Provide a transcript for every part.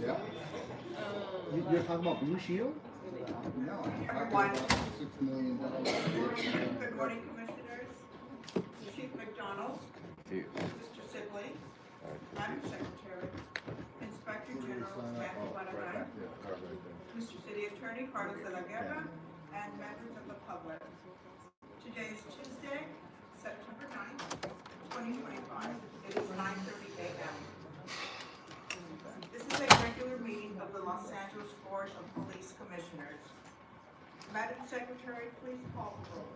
Yeah. You're talking about Blue Shield? No, I'm talking about $6 million. Good morning, Commissioners. Chief McDonald, Mr. Sibley, Madam Secretary, Inspector General Matthew Barragan, Mr. City Attorney Carlos de la Guerra, and members of the public. Today is Tuesday, September 9th, 2025. It is 9:30 a.m. This is a regular meeting of the Los Angeles Board of Police Commissioners. Madam Secretary, please call the roll.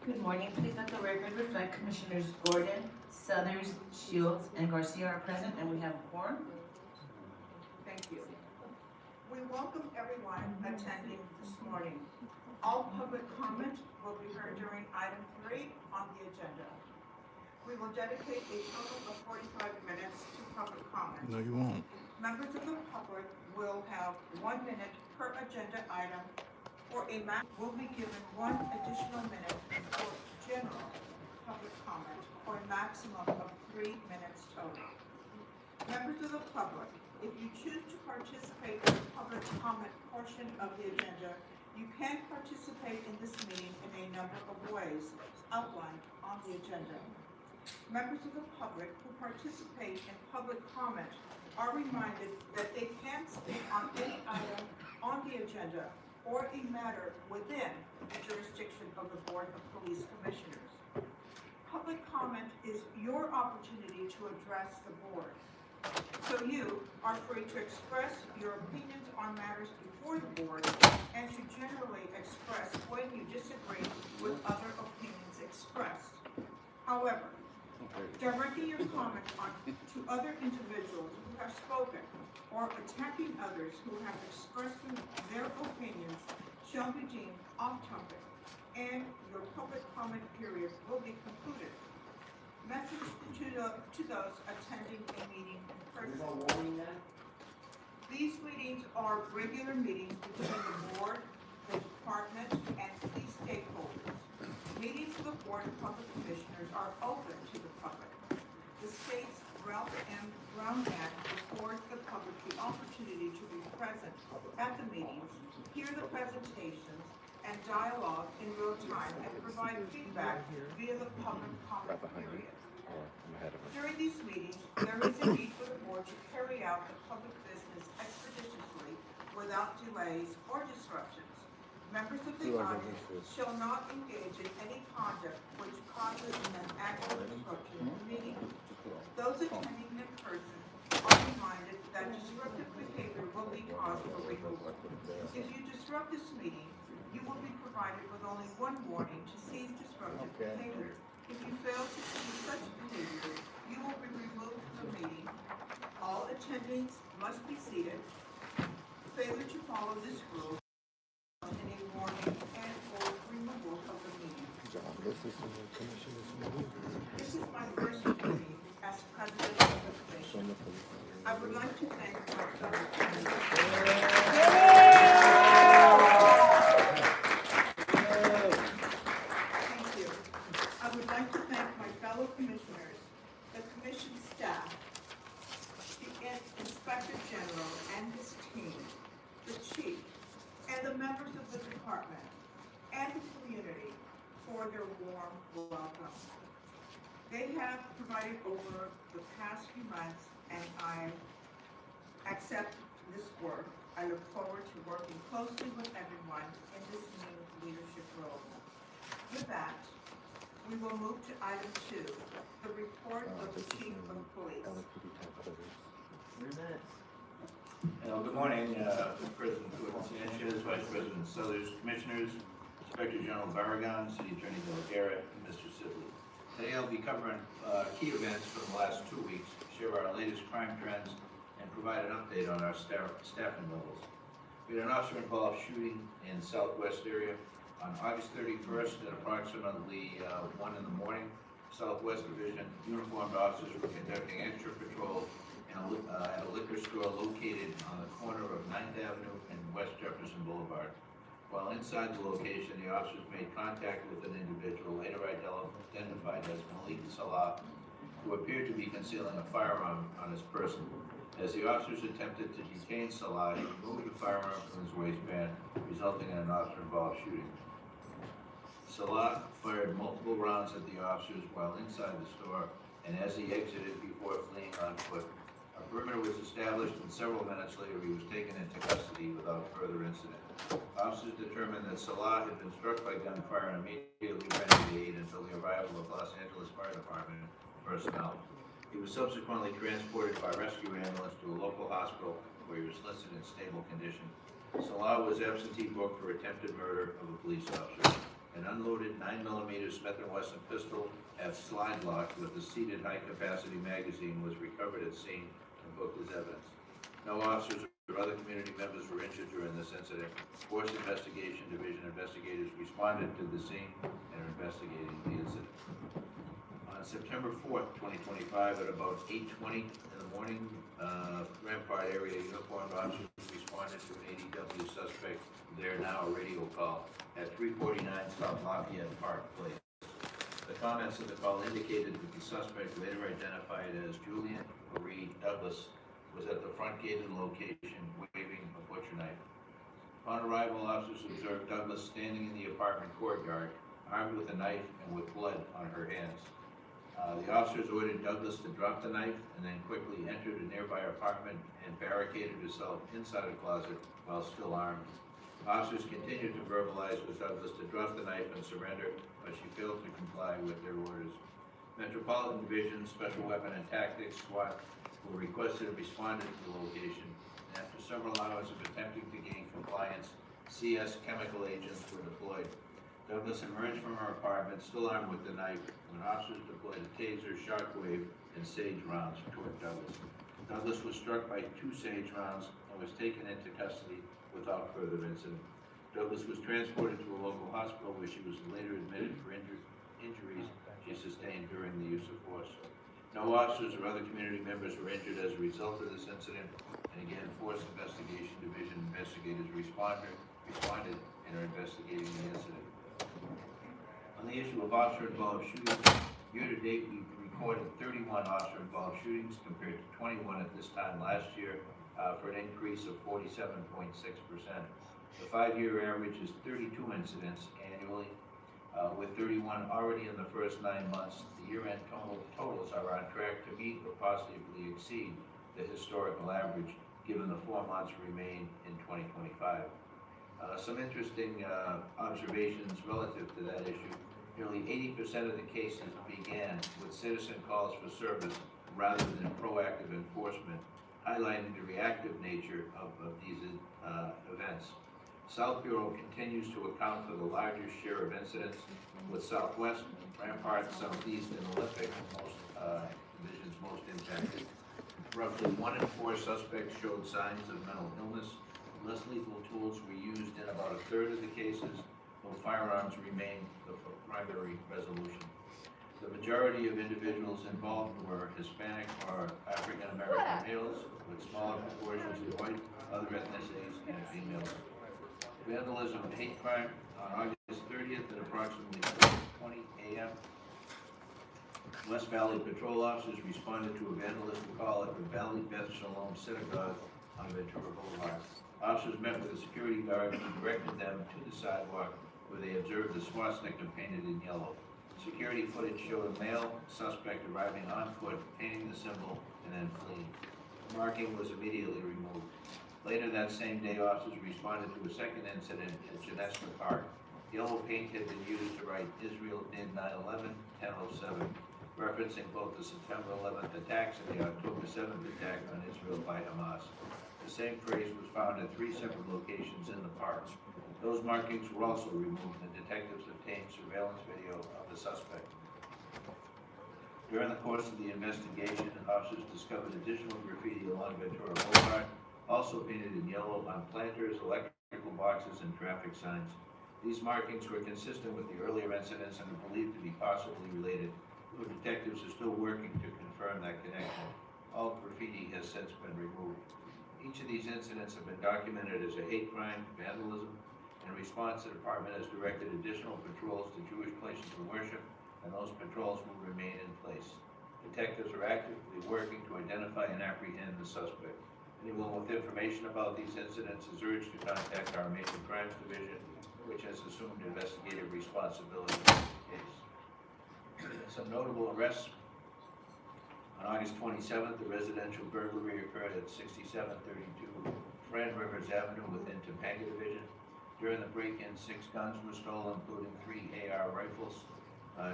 Good morning. Please let the record reflect Commissioners Gordon, Southers, Shields, and Garcia are present, and we have a quorum. Thank you. We welcome everyone attending this morning. All public comment will be heard during item 3 on the agenda. We will dedicate a total of 45 minutes to public comment. No, you won't. Members of the public will have 1 minute per agenda item, or a will be given 1 additional minute for general public comment, for a maximum of 3 minutes total. Members of the public, if you choose to participate in the public comment portion of the agenda, you can participate in this meeting in a number of ways outlined on the agenda. Members of the public who participate in public comment are reminded that they can speak on any item on the agenda or a matter within the jurisdiction of the Board of Police Commissioners. Public comment is your opportunity to address the board. So you are free to express your opinions on matters before the board and to generally express when you disagree with other opinions expressed. However, directing your comments to other individuals who have spoken or attacking others who have expressed their opinions shall be deemed off-topic, and your public comment period will be concluded. Message to those attending a meeting in person. These meetings are regular meetings between the board, the department, and police stakeholders. Meetings of the Board of Public Commissioners are open to the public. The state's Ralph M. Brown Act affords the public the opportunity to be present at the meetings, hear the presentations, and dialogue in real time, and provide feedback via the public comment period. During these meetings, there is a need for the board to carry out the public business expeditiously without delays or disruptions. Members of the audience shall not engage in any conduct which causes an actual disruption in the meeting. Those attending in person are reminded that disruptive behavior will be cause for removal. If you disrupt this meeting, you will be provided with only 1 warning to cease disruptive behavior. If you fail to cease such behavior, you will be removed from the meeting. All attendees must be seated. Failure to follow this rule in a warning and or removal of the meeting. This is my first meeting as president of the commission. I would like to thank my fellow commissioners. Thank you. I would like to thank my fellow commissioners, the commission staff, the Inspector General and his team, the chief, and the members of the department, and the community for their warm welcome. They have provided over the past few months, and I accept this work. I look forward to working closely with everyone in this new leadership role. With that, we will move to item 2, the report of the Chief of Police. Good morning, President Gordon Sanchez, Vice President Southers, Commissioners, Inspector General Barragan, City Attorney De La Guerra, and Mr. Sibley. Today I'll be covering key events from the last 2 weeks, share our latest crime trends, and provide an update on our staffing levels. We had an officer-involved shooting in the Southwest area on August 31st at approximately 1 in the morning. Southwest Division uniformed officers were conducting extra patrol at a liquor store located on the corner of 9th Avenue and West Jefferson Boulevard. While inside the location, the officers made contact with an individual later identified as Malik Salah, who appeared to be concealing a firearm on his person. As the officers attempted to detain Salah, he removed the firearm from his waistband, resulting in an officer-involved shooting. Salah fired multiple rounds at the officers while inside the store, and as he exited before fleeing on foot. A perimeter was established, and several minutes later he was taken into custody without further incident. Officers determined that Salah had been struck by gunfire and immediately rendered aid until the arrival of Los Angeles Fire Department personnel. He was subsequently transported by rescue ambulance to a local hospital where he was listed in stable condition. Salah was absentee booked for attempted murder of a police officer. An unloaded 9mm Smith & Wesson pistol at slide lock with a seated high-capacity magazine was recovered at scene and booked as evidence. No officers or other community members were injured during this incident. Force Investigation Division investigators responded to the scene and are investigating the incident. On September 4th, 2025, at about 8:20 in the morning, Rampart area uniformed officers responded to an ADW suspect, there now a radio call, at 349 South Lafayette Park Place. The comments of the call indicated that the suspect, later identified as Julian Marie Douglas, was at the front gate of the location waving a butcher knife. Upon arrival, officers observed Douglas standing in the apartment courtyard, armed with a knife and with blood on her hands. The officers ordered Douglas to drop the knife and then quickly entered a nearby apartment and barricaded herself inside a closet while still armed. Officers continued to verbalize with Douglas to drop the knife and surrender, but she failed to comply with their orders. Metropolitan Division, Special Weapon and Tactics, SWAT, were requested and responded to the location. And after several hours of attempting to gain compliance, CS chemical agents were deployed. Douglas emerged from her apartment, still armed with the knife, when officers deployed a taser, shockwave, and sage rounds toward Douglas. Douglas was struck by 2 sage rounds and was taken into custody without further incident. Douglas was transported to a local hospital where she was later admitted for injuries she sustained during the use of force. No officers or other community members were injured as a result of this incident, and again, Force Investigation Division investigators responded and are investigating the incident. On the issue of officer-involved shootings, year-to-date, we've recorded 31 officer-involved shootings compared to 21 at this time last year, for an increase of 47.6%. The 5-year average is 32 incidents annually, with 31 already in the first 9 months. The year-end totals are on track to meet or possibly exceed the historical average, given the 4 months remain in 2025. Some interesting observations relative to that issue. Nearly 80% of the cases began with citizen calls for service rather than proactive enforcement, highlighting the reactive nature of these events. South Bureau continues to account for the largest share of incidents, with Southwest, Rampart, Southeast, and Olympic divisions most impacted. Roughly 1 in 4 suspects showed signs of mental illness. Less lethal tools were used in about 1/3 of the cases, though firearms remained the primary resolution. The majority of individuals involved were Hispanic or African American males, with smaller proportions of white, other ethnicities, and females. Vandalism and hate crime on August 30th at approximately 4:20 a.m. West Valley patrol officers responded to a vandalism call at the Valley Beth Shalom Synagogue on Ventura Boulevard. Officers met with a security guard and directed them to the sidewalk where they observed the swastika painted in yellow. Security footage showed a male suspect arriving on foot, painting the symbol, and then fleeing. The marking was immediately removed. Later that same day, officers responded to a second incident at Genestra Park. Yellow paint had been used to write "Israel did 9/11, 10/07," referencing both the September 11th attacks and the October 7th attack on Israel by Hamas. The same phrase was found at 3 separate locations in the park. Those markings were also removed, and detectives obtained surveillance video of the suspect. During the course of the investigation, officers discovered additional graffiti along Ventura Boulevard, also painted in yellow on planters, electrical boxes, and traffic signs. These markings were consistent with the earlier incidents and are believed to be possibly related, though detectives are still working to confirm that connection. All graffiti has since been removed. Each of these incidents have been documented as a hate crime, vandalism. In response, the department has directed additional patrols to Jewish places of worship, and those patrols will remain in place. Detectives are actively working to identify and apprehend the suspect. Anyone with information about these incidents is urged to contact our Major Crimes Division, which has assumed investigative responsibility in the case. Some notable arrests. On August 27th, a residential burglary occurred at 6732 Friend Rivers Avenue within Topanga Division. During the break-in, 6 guns were stolen, including 3 AR rifles.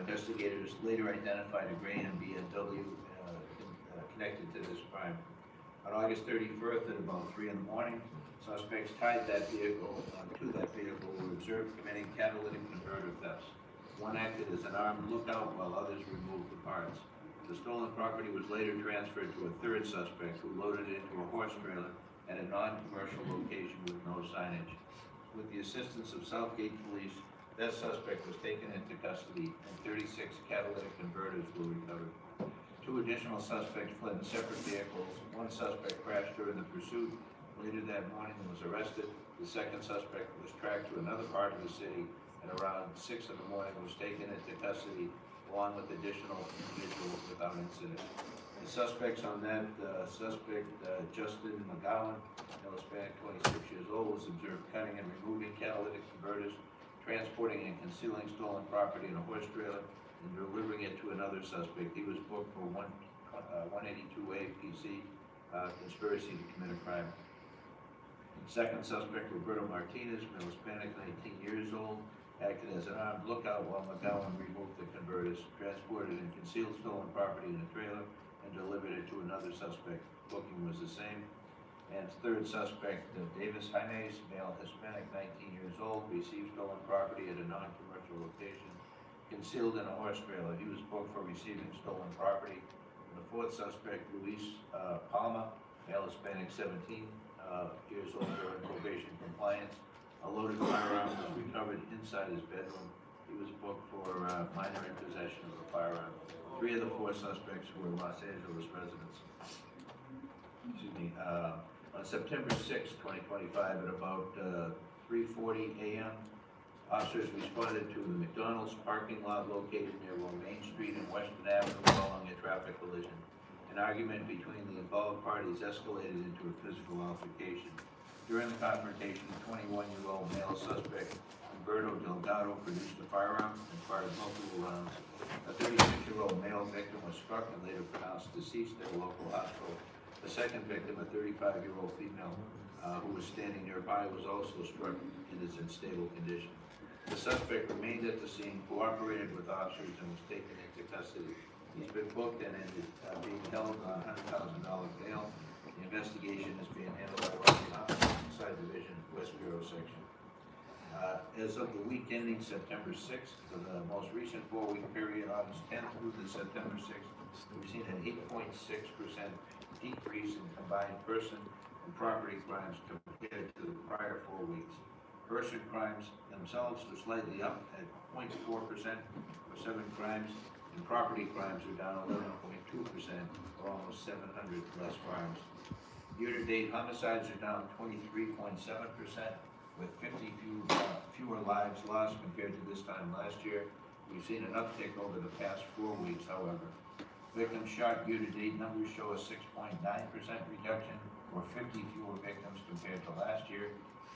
Investigators later identified a Graham BMW connected to this crime. On August 31st, at about 3 in the morning, suspects tied that vehicle to that vehicle were observed committing catalytic converter thefts. One acted as an armed lookout while others removed the parts. The stolen property was later transferred to a third suspect who loaded it into a horse trailer at a non-commercial location with no signage. With the assistance of Southgate Police, that suspect was taken into custody and 36 catalytic converters were recovered. 2 additional suspects fled in separate vehicles. One suspect crashed during the pursuit. Later that morning was arrested. The second suspect was tracked to another part of the city and around 6 in the morning was taken into custody along with additional individuals without incident. The suspects on that, Justin McGowan, male Hispanic, 26 years old, was observed cutting and removing catalytic converters, transporting and concealing stolen property in a horse trailer, and delivering it to another suspect. He was booked for 182A PC, conspiracy to commit a crime. Second suspect, Roberto Martinez, male Hispanic, 19 years old, acted as an armed lookout while McGowan removed the converters, transported and concealed stolen property in a trailer, and delivered it to another suspect. Booking was the same. And third suspect, Davis James, male Hispanic, 19 years old, received stolen property at a non-commercial location, concealed in a horse trailer. He was booked for receiving stolen property. And the fourth suspect, Luis Palma, male Hispanic, 17 years old, during probation compliance. A loaded firearm was recovered inside his bedroom. He was booked for minor in possession of a firearm. 3 of the 4 suspects were Los Angeles residents. Excuse me. On September 6, 2025, at about 3:40 a.m., officers responded to the McDonald's parking lot located near Romaine Street and Western Avenue following a traffic collision. An argument between the involved parties escalated into a physical altercation. During the confrontation, a 21-year-old male suspect, Humberto Delgado, produced a firearm and fired multiple rounds. A 36-year-old male victim was struck and later pronounced deceased at a local hospital. The second victim, a 35-year-old female who was standing nearby, was also struck and is in stable condition. The suspect remained at the scene, cooperated with officers, and was taken into custody. He's been booked and is being held on a $100,000 bail. The investigation is being handled by the Homicide Division, West Bureau Section. As of the week ending September 6th, for the most recent 4-week period, August 10th through to September 6th, we've seen an 8.6% decrease in combined person and property crimes compared to the prior 4 weeks. Person crimes themselves are slightly up at 0.4% for 7 crimes, and property crimes are down 11.2% or almost 700 less crimes. Year-to-date homicides are down 23.7%, with 50 fewer lives lost compared to this time last year. We've seen an uptick over the past 4 weeks, however. Victims shot year-to-date numbers show a 6.9% reduction, or 50 fewer victims compared to last year.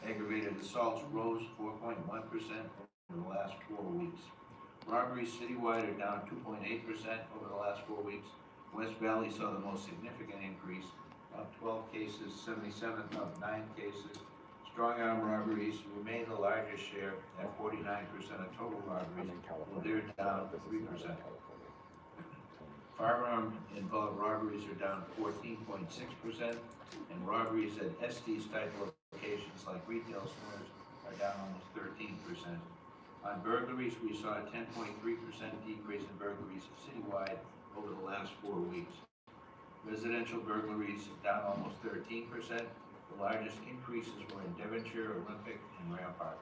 Aggravated assaults rose 4.1% over the last 4 weeks. Robberies citywide are down 2.8% over the last 4 weeks. West Valley saw the most significant increase, up 12 cases, 77th up 9 cases. Strong arm robberies remain the largest share at 49% of total robberies, while they're down 3%. Firearm-involved robberies are down 14.6%, and robberies at Estes-type locations like retail stores are down almost 13%. On burglaries, we saw a 10.3% decrease in burglaries citywide over the last 4 weeks. Residential burglaries down almost 13%. The largest increases were in Devonshire, Olympic, and Rampart.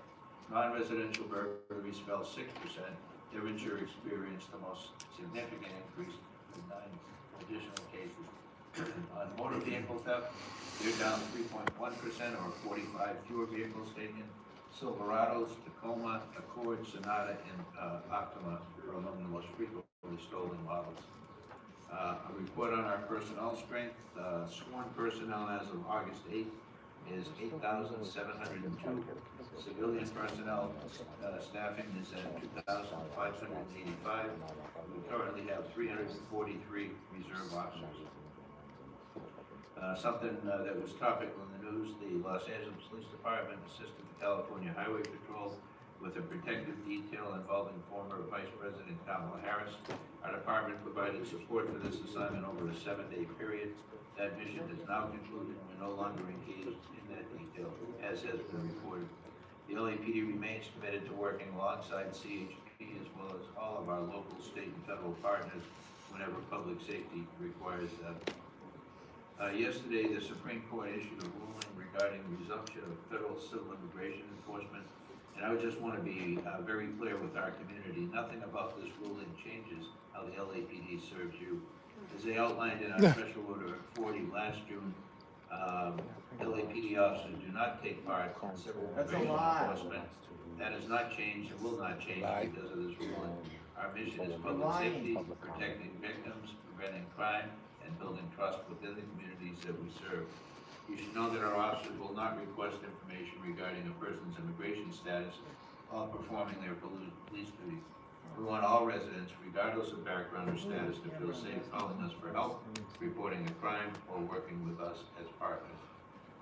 Non-residential burglaries fell 6%. Devonshire experienced the most significant increase with 9 additional cases. On motor vehicle theft, they're down 3.1% or 45 fewer vehicles taken. Silverados, Tacoma, Accord, Sonata, and Optima are among the most frequently stolen models. A report on our personnel strength, sworn personnel as of August 8th is 8,702. Civilian personnel staffing is at 2,585. We currently have 343 reserve officers. Something that was topical in the news, the Los Angeles Police Department assisted the California Highway Patrol with a protective detail involving former Vice President Kamala Harris. Our department provided support for this assignment over a 7-day period. That mission is now concluded. We're no longer engaged in that detail, as has been reported. The LAPD remains committed to working alongside CHP as well as all of our local, state, and federal partners whenever public safety requires that. Yesterday, the Supreme Court issued a ruling regarding resumption of federal civil immigration enforcement. And I would just want to be very clear with our community, nothing about this ruling changes how the LAPD serves you. As they outlined in our Special Order 40 last June, LAPD officers do not take part in civil immigration enforcement. That has not changed and will not change because of this ruling. Our mission is public safety, protecting victims, preventing crime, and building trust within the communities that we serve. You should know that our officers will not request information regarding a person's immigration status while performing their police duty. We want all residents, regardless of background or status, to feel safe calling us for help, reporting a crime, or working with us as partners.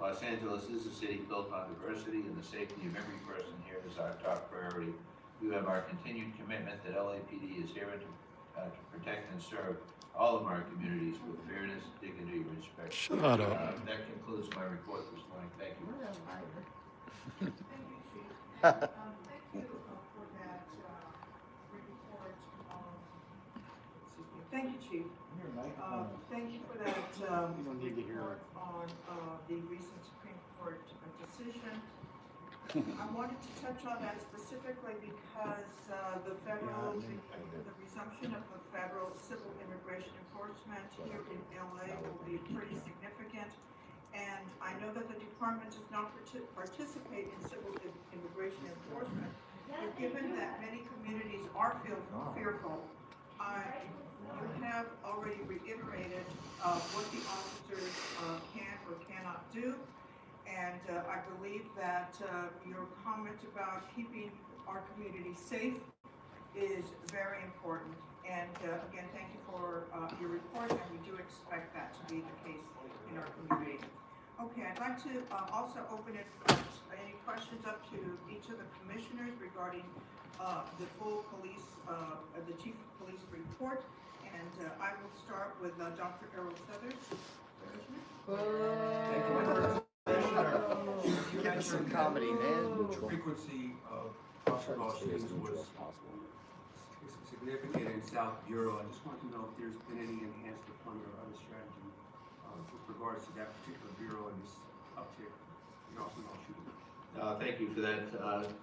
Los Angeles is a city built on diversity, and the safety of every person here is our top priority. You have our continued commitment that LAPD is here to protect and serve all of our communities with fairness, dignity, and respect. Shut up. That concludes my report this morning. Thank you. Thank you, Chief. Thank you for that report. Thank you, Chief. Thank you for that report on the recent Supreme Court decision. I wanted to touch on that specifically because the resumption of the federal civil immigration enforcement here in LA will be pretty significant. And I know that the department does not participate in civil immigration enforcement, but given that many communities are fearful, you have already reiterated what the officers can or cannot do. And I believe that your comment about keeping our community safe is very important. And again, thank you for your report, and we do expect that to be the case in our community. Okay, I'd like to also open it for any questions up to each of the commissioners regarding the full police, the chief of police report. And I will start with Dr. Errol Southers. You mentioned some comedy, man. Frequency of possible shootings was significant in South Bureau. I just want to know if there's been any enhanced deployment or other strategy with regards to that particular bureau and this uptick in officer-involved shooting. Thank you for that.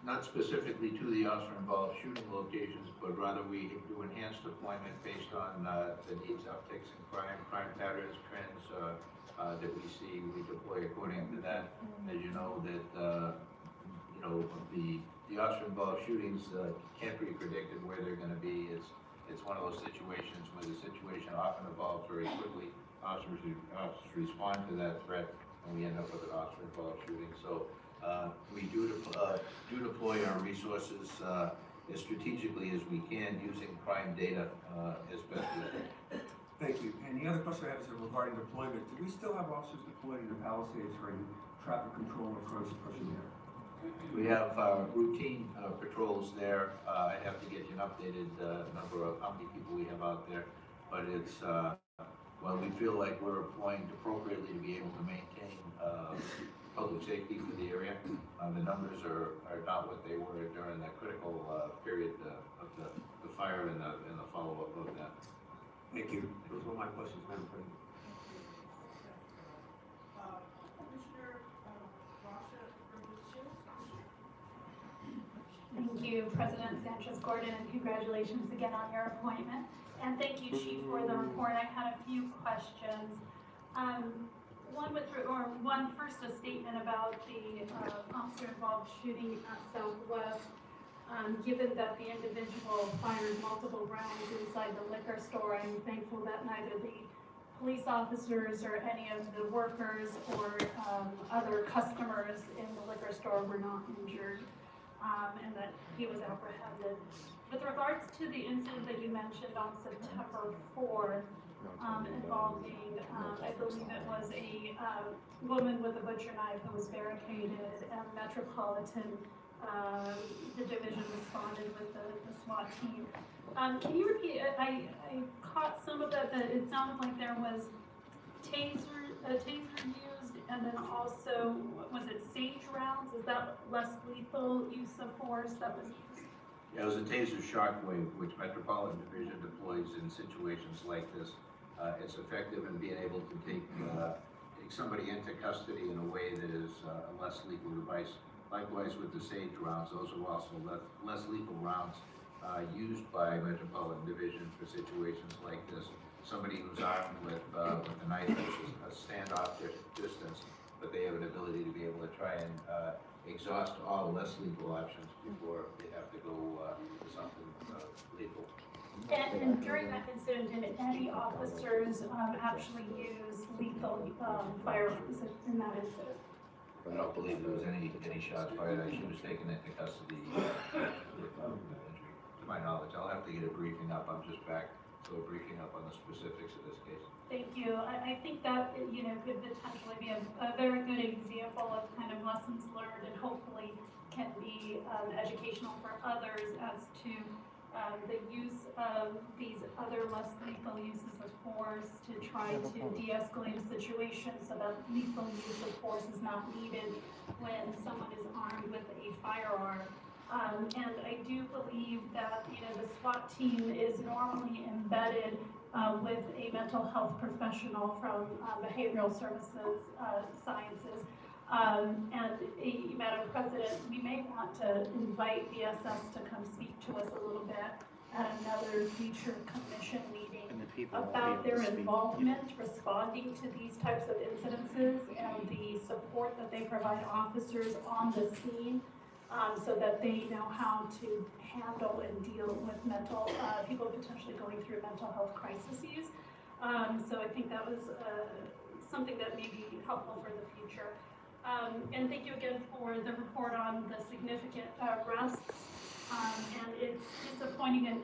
Not specifically to the officer-involved shooting locations, but rather we do enhanced deployment based on the needs, upticks in crime patterns, trends that we see. We deploy according to that. As you know, that the officer-involved shootings can't be predicted where they're going to be. It's one of those situations where the situation often evolves very quickly. Officers respond to that threat, and we end up with an officer-involved shooting. So we do deploy our resources as strategically as we can using crime data as best we can. Thank you. And the other question I have is regarding deployment. Do we still have officers deployed in the Palisades for any traffic control or crime suppression there? We have routine patrols there. I have to get you an updated number of how many people we have out there, but it's well, we feel like we're employing appropriately to be able to maintain public safety for the area. The numbers are not what they were during the critical period of the fire and the follow-up of that. Thank you. Those were my questions, Madam President. Commissioner Rasha Shields. Thank you, President Sanchez-Gordon, and congratulations again on your appointment. And thank you, Chief, for the report. I had a few questions. First, a statement about the officer-involved shooting at Southwest. Given that the individual fired multiple rounds inside the liquor store, I'm thankful that neither the police officers or any of the workers or other customers in the liquor store were not injured, and that he was apprehended. With regards to the incident that you mentioned on September 4th, involving, I believe it was a woman with a butcher knife who was barricaded, and Metropolitan, the division responded with the SWAT team. Can you repeat, I caught some of that, but it sounded like there was a taser used, and then also, was it sage rounds? Is that less lethal use of force that was used? Yeah, it was a taser shockwave, which Metropolitan Division deploys in situations like this. It's effective in being able to take somebody into custody in a way that is a less lethal device. Likewise with the sage rounds, those are also less lethal rounds used by Metropolitan Division for situations like this. Somebody who's armed with a knife is a standoff distance, but they have an ability to be able to try and exhaust all less lethal options before they have to go to something lethal. And during that incident, did any officers actually use lethal firearms in that incident? I don't believe there was any shots fired. She was taken into custody with injury. To my knowledge, I'll have to get a briefing up. I'm just back, so a briefing up on the specifics of this case. Thank you. I think that, could potentially be a very good example of kind of lessons learned, and hopefully can be educational for others as to the use of these other less lethal uses of force to try to de-escalate a situation so that lethal use of force is not needed when someone is armed with a firearm. And I do believe that, the SWAT team is normally embedded with a mental health professional from behavioral services sciences. Madam President, we may want to invite BSS to come speak to us a little bit at another future commission meeting about their involvement responding to these types of incidences and the support that they provide officers on the scene, so that they know how to handle and deal with mental people potentially going through mental health crises. So I think that was something that may be helpful for the future. And thank you again for the report on the significant arrests. And it's disappointing and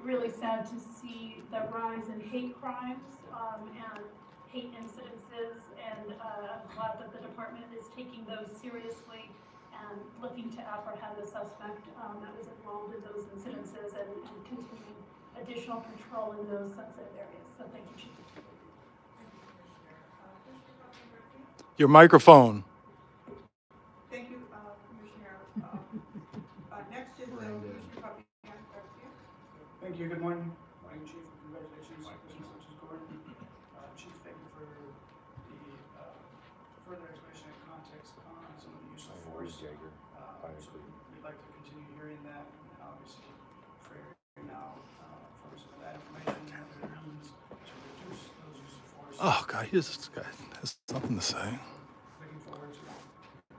really sad to see the rise in hate crimes and hate incidences. And I'm glad that the department is taking those seriously and looking to apprehend the suspect that was involved in those incidences and continuing additional control in those sensitive areas. So thank you, Chief. Your microphone. Thank you, Commissioner. Next is Commissioner Fabian Garcia. Thank you. Good morning. Morning, Chief. Congratulations, Commissioner Sanchez-Gordon. Chief, thank you for the further explanation and context on some of the use of force. So we'd like to continue hearing that, and obviously for now for some of that information and other means to reduce those use of force. Oh God, this guy has something to say. Looking forward to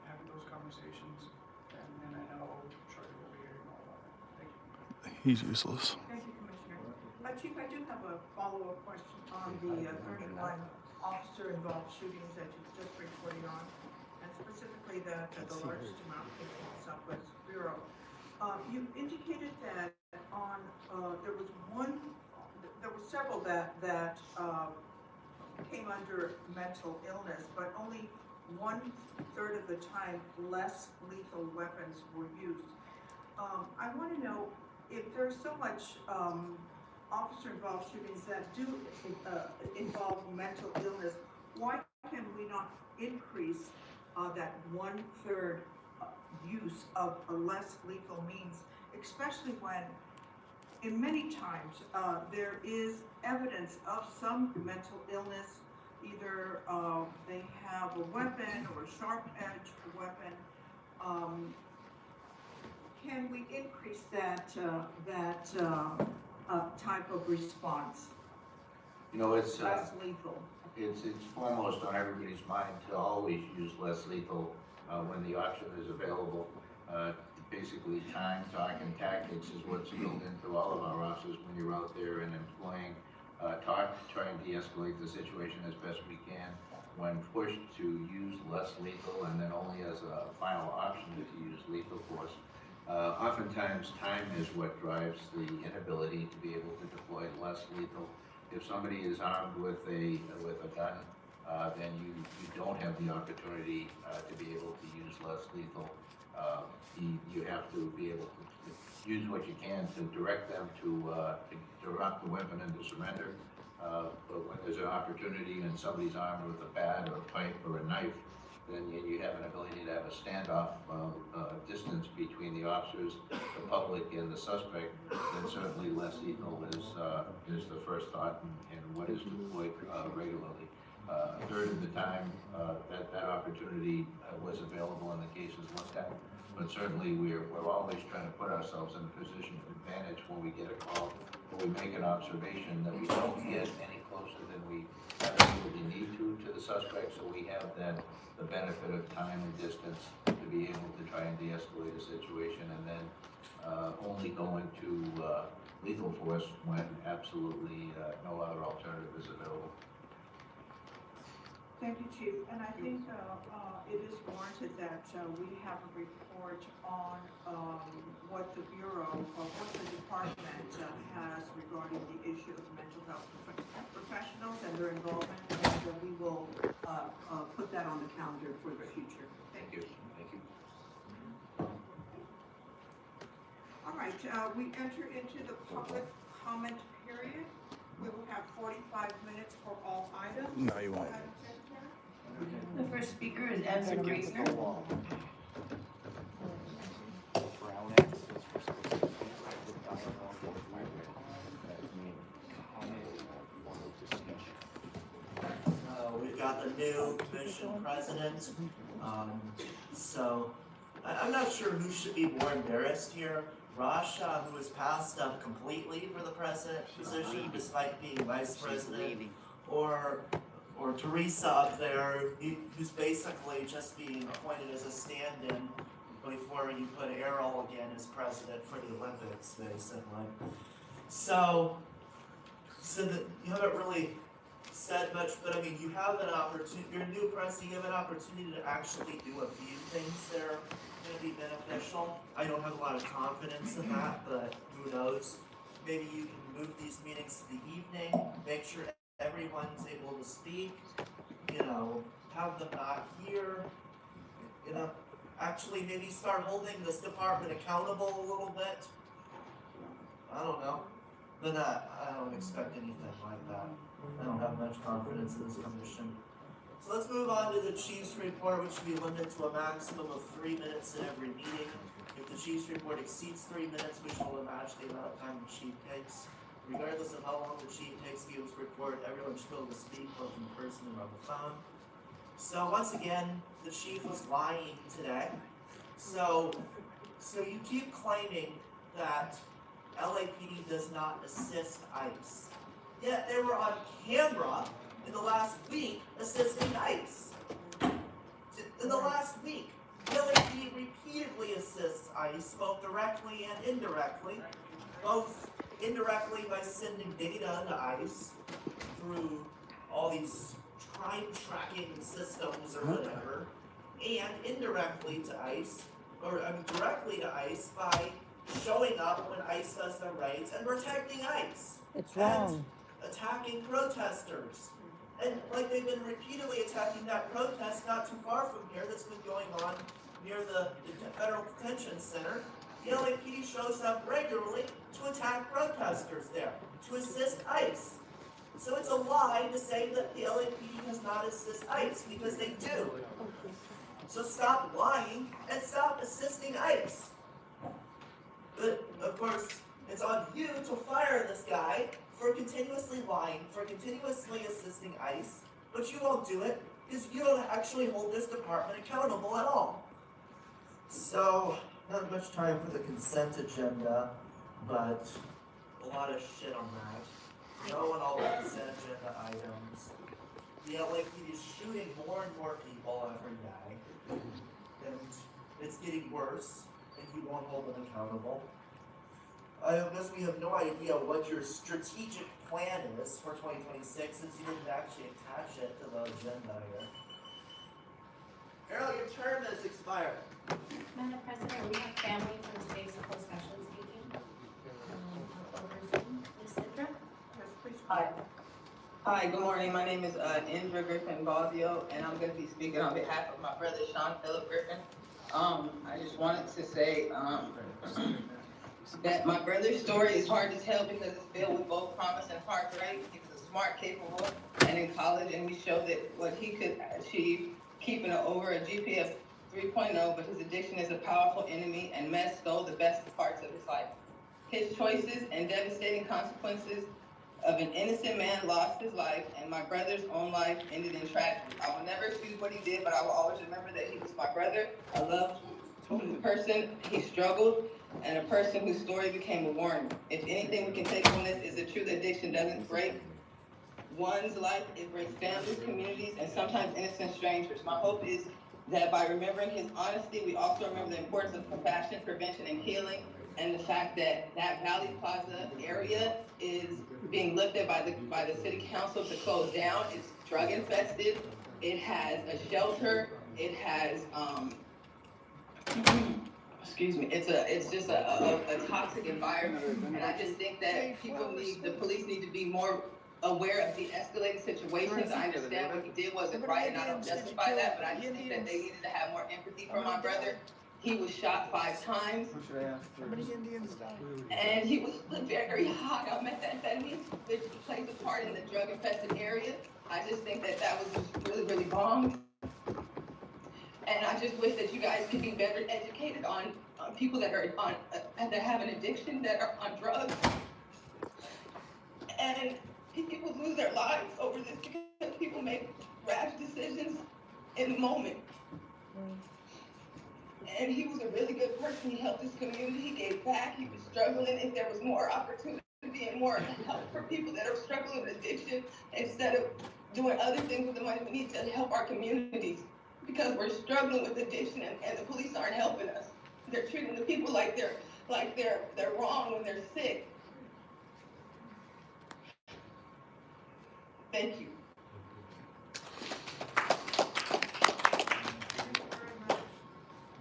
having those conversations, and I know Charlie will be hearing more about that. Thank you. He's useless. Thank you, Commissioner. Chief, I do have a follow-up question on the 31 officer-involved shootings that you just reported on, and specifically the largest amount in the Southwest Bureau. You indicated that on there were several that came under mental illness, but only 1/3 of the time less lethal weapons were used. I want to know if there's so much officer-involved shootings that do involve mental illness, why can we not increase that 1/3 use of a less lethal means, especially when in many times there is evidence of some mental illness, either they have a weapon or a sharp-edged weapon. Can we increase that type of response? It's Less lethal. it's foremost on everybody's mind to always use less lethal when the option is available. basically time, talk, and tactics is what's built into all of our officers when you're out there and employing talk, try and de-escalate the situation as best we can. When pushed to use less lethal and then only as a final option to use lethal force. Oftentimes, time is what drives the inability to be able to deploy less lethal. If somebody is armed with a gun, then you don't have the opportunity to be able to use less lethal. You have to be able to use what you can to direct them to drop the weapon and to surrender. But when there's an opportunity and somebody's armed with a bat or a pipe or a knife, then you have an ability to have a standoff distance between the officers, the public, and the suspect. Then certainly less lethal is the first thought and what is deployed regularly. A third of the time, that opportunity was available in the cases looked at. But certainly we're always trying to put ourselves in a position of advantage when we get a call, when we make an observation that we don't get any closer than we absolutely need to the suspect, so we have then the benefit of time and distance to be able to try and de-escalate a situation, and then only going to lethal force when absolutely no other alternative is available. Thank you, Chief. And I think it is warranted that we have a report on what the Bureau, or what the department has regarding the issue of mental health professionals and their involvement, and we will put that on the calendar for the future. Thank you. Thank you. All right, we enter into the public comment period. We will have 45 minutes for all items. No, you won't. Madam Secretary? The first speaker is Edwin Reesner. law. Brown Act says we're supposed to have the dialogue with the fire comment or discussion. We've got the new commission president, so I'm not sure who should be more embarrassed here. Rasha, who has passed up completely for the president position despite being vice president, or Teresa up there, who's basically just being appointed as a stand-in before you put Errol again as president for the Olympics, basically. So that you haven't really said much, but I mean, you have an opportunity, you're new president, you have an opportunity to actually do a few things that are gonna be beneficial. I don't have a lot of confidence in that, but who knows? Maybe you can move these meetings to the evening, make sure everyone's able to speak, have them not here, actually maybe start holding this department accountable a little bit. I don't know. But I don't expect anything like that. I don't have much confidence in this commission. So let's move on to the chief's report, which will be limited to a maximum of 3 minutes in every meeting. If the chief's report exceeds 3 minutes, we shall match the amount of time the chief takes. Regardless of how long the chief takes to give his report, everyone should be able to speak both in person and on the phone. So once again, the chief was lying today. So you keep claiming that LAPD does not assist ICE. Yet they were on camera in the last week assisting ICE. In the last week, the LAPD repeatedly assists ICE, both directly and indirectly. Both indirectly by sending data to ICE through all these crime tracking systems or whatever, and indirectly to ICE, directly to ICE by showing up when ICE does their raids and protecting ICE. It's wrong. And attacking protesters. And like they've been repeatedly attacking that protest not too far from here that's been going on near the Federal Detention Center. The LAPD shows up regularly to attack protesters there, to assist ICE. So it's a lie to say that the LAPD does not assist ICE, because they do. So stop lying and stop assisting ICE. But, of course, it's on you to fire this guy for continuously lying, for continuously assisting ICE, but you won't do it because you don't actually hold this department accountable at all. So, not much time for the consent agenda, but a lot of shit on that. No on all the consent agenda items. The LAPD is shooting more and more people every day, and it's getting worse. and he won't hold them accountable. I guess we have no idea what your strategic plan is for 2026 since you didn't actually attach it to the agenda here. Carol, your term has expired. Madam President, we have family from today's closed session speaking. Over Zoom. Ms. Citra? Yes, please. Hi. Hi, good morning. My name is Indra Griffin Baldeo, and I'm going to be speaking on behalf of my brother, Sean Phillip Griffin. I just wanted to say that my brother's story is hard to tell because it's filled with both promise and heartbreak. He was smart, capable, and in college, and we showed that what he could achieve, keeping over a GPA of 3.0, but his addiction is a powerful enemy, and meth stole the best parts of his life. His choices and devastating consequences of an innocent man lost his life, and my brother's own life ended in tragedy. I will never excuse what he did, but I will always remember that he was my brother, a loved person. He struggled, and a person whose story became a warning. If anything we can take from this is the truth that addiction doesn't break one's life, it breaks families, communities, and sometimes innocent strangers. My hope is that by remembering his honesty, we also remember the importance of compassion, prevention, and healing, and the fact that that Valley Plaza area is being looked at by the city council to close down. It's drug infested. It has a shelter. It has excuse me. It's just a toxic environment, and I just think that the police need to be more aware of de-escalating situations. I understand what he did wasn't right, and I don't justify that, but I just think that they needed to have more empathy for my brother. He was shot 5 times, and he was very high on methamphetamine, which plays a part in the drug-infested area. I just think that that was just really, really wrong. And I just wish that you guys could be better educated on people that are that have an addiction, that are on drugs. And people lose their lives over this because people make rash decisions in the moment. And he was a really good person. He helped his community. He gave back. He was struggling. If there was more opportunity and more help for people that are struggling with addiction, instead of doing other things with the money, we need to help our communities because we're struggling with addiction, and the police aren't helping us. They're treating the people like they're wrong when they're sick. Thank you.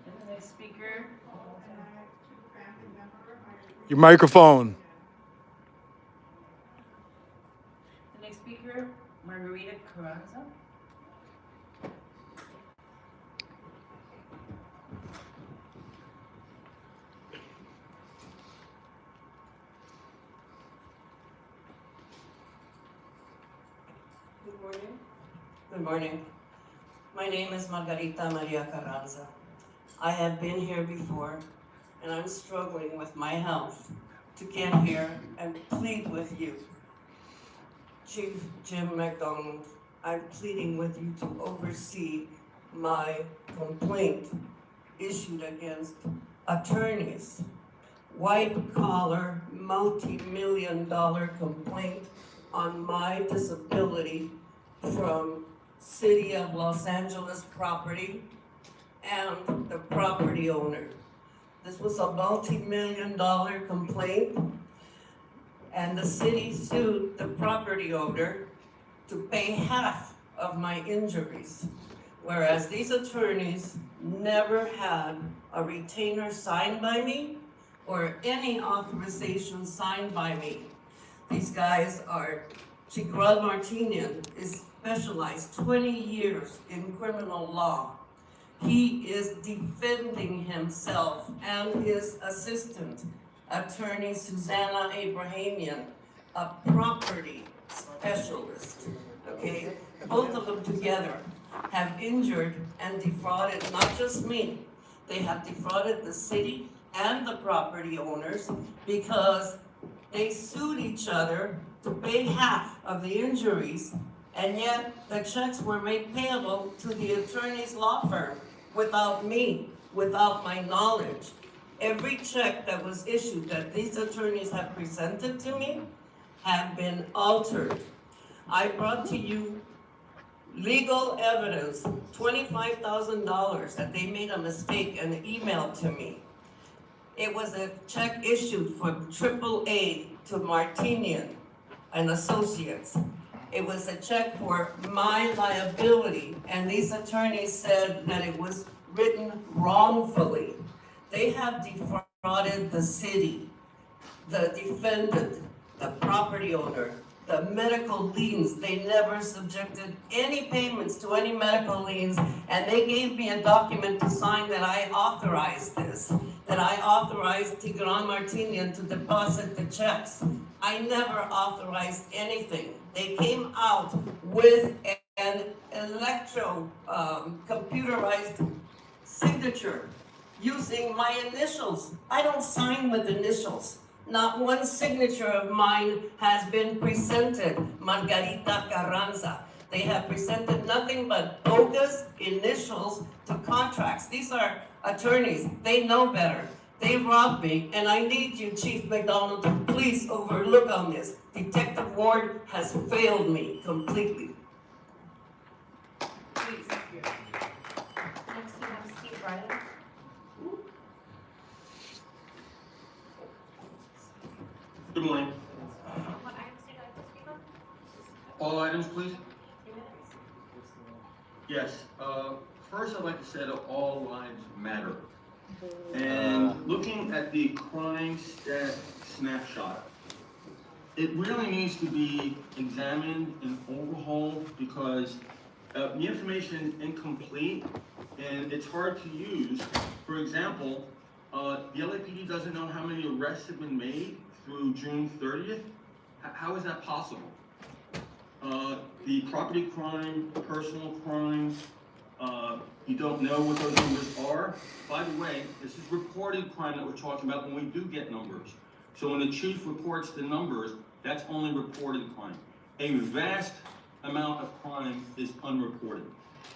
And the next speaker, Your microphone. the next speaker, Margarita Carranza. Good morning. Good morning. My name is Margarita Maria Carranza. I have been here before, and I'm struggling with my health to get here and plead with you. Chief Jim McDonald, I'm pleading with you to oversee my complaint issued against attorneys. White-collar, multi-million-dollar complaint on my disability from City of Los Angeles property and the property owner. This was a multi-million-dollar complaint, and the city sued the property owner to pay half of my injuries, whereas these attorneys never had a retainer signed by me or any authorization signed by me. These guys are, Chiguel Martinez is specialized 20 years in criminal law. He is defending himself and his assistant, attorney Susanna Abrahamian, a property specialist, okay? Both of them together have injured and defrauded not just me, they have defrauded the city and the property owners because they sued each other to pay half of the injuries, and yet the checks were made payable to the attorney's law firm without me, without my knowledge. Every check that was issued that these attorneys have presented to me have been altered. I brought to you legal evidence, $25,000 that they made a mistake and emailed to me. It was a check issued for AAA to Martinian and Associates. It was a check for my liability, and these attorneys said that it was written wrongfully. They have defrauded the city, the defendant, the property owner, the medical liens. They never subjected any payments to any medical liens, and they gave me a document to sign that I authorized this, that I authorized Tigran Martinian to deposit the checks. I never authorized anything. They came out with an computerized signature using my initials. I don't sign with initials. Not one signature of mine has been presented, Margarita Carranza. They have presented nothing but bogus initials to contracts. These are attorneys, they know better. They robbed me, and I need you, Chief McDonald, to please overlook on this. Detective Ward has failed me completely. Please. Next, we have Steve Ryder. Good morning. What items would you like to speak on? All items, please. 3 minutes. Yes. First, I'd like to say that all lives matter. And looking at the crime stat snapshot, it really needs to be examined and overhauled because the information is incomplete and it's hard to use. For example, the LAPD doesn't know how many arrests have been made through June 30th. How is that possible? The property crime, personal crime, you don't know what those numbers are. By the way, this is reported crime that we're talking about when we do get numbers. So when the chief reports the numbers, that's only reported crime. A vast amount of crime is unreported.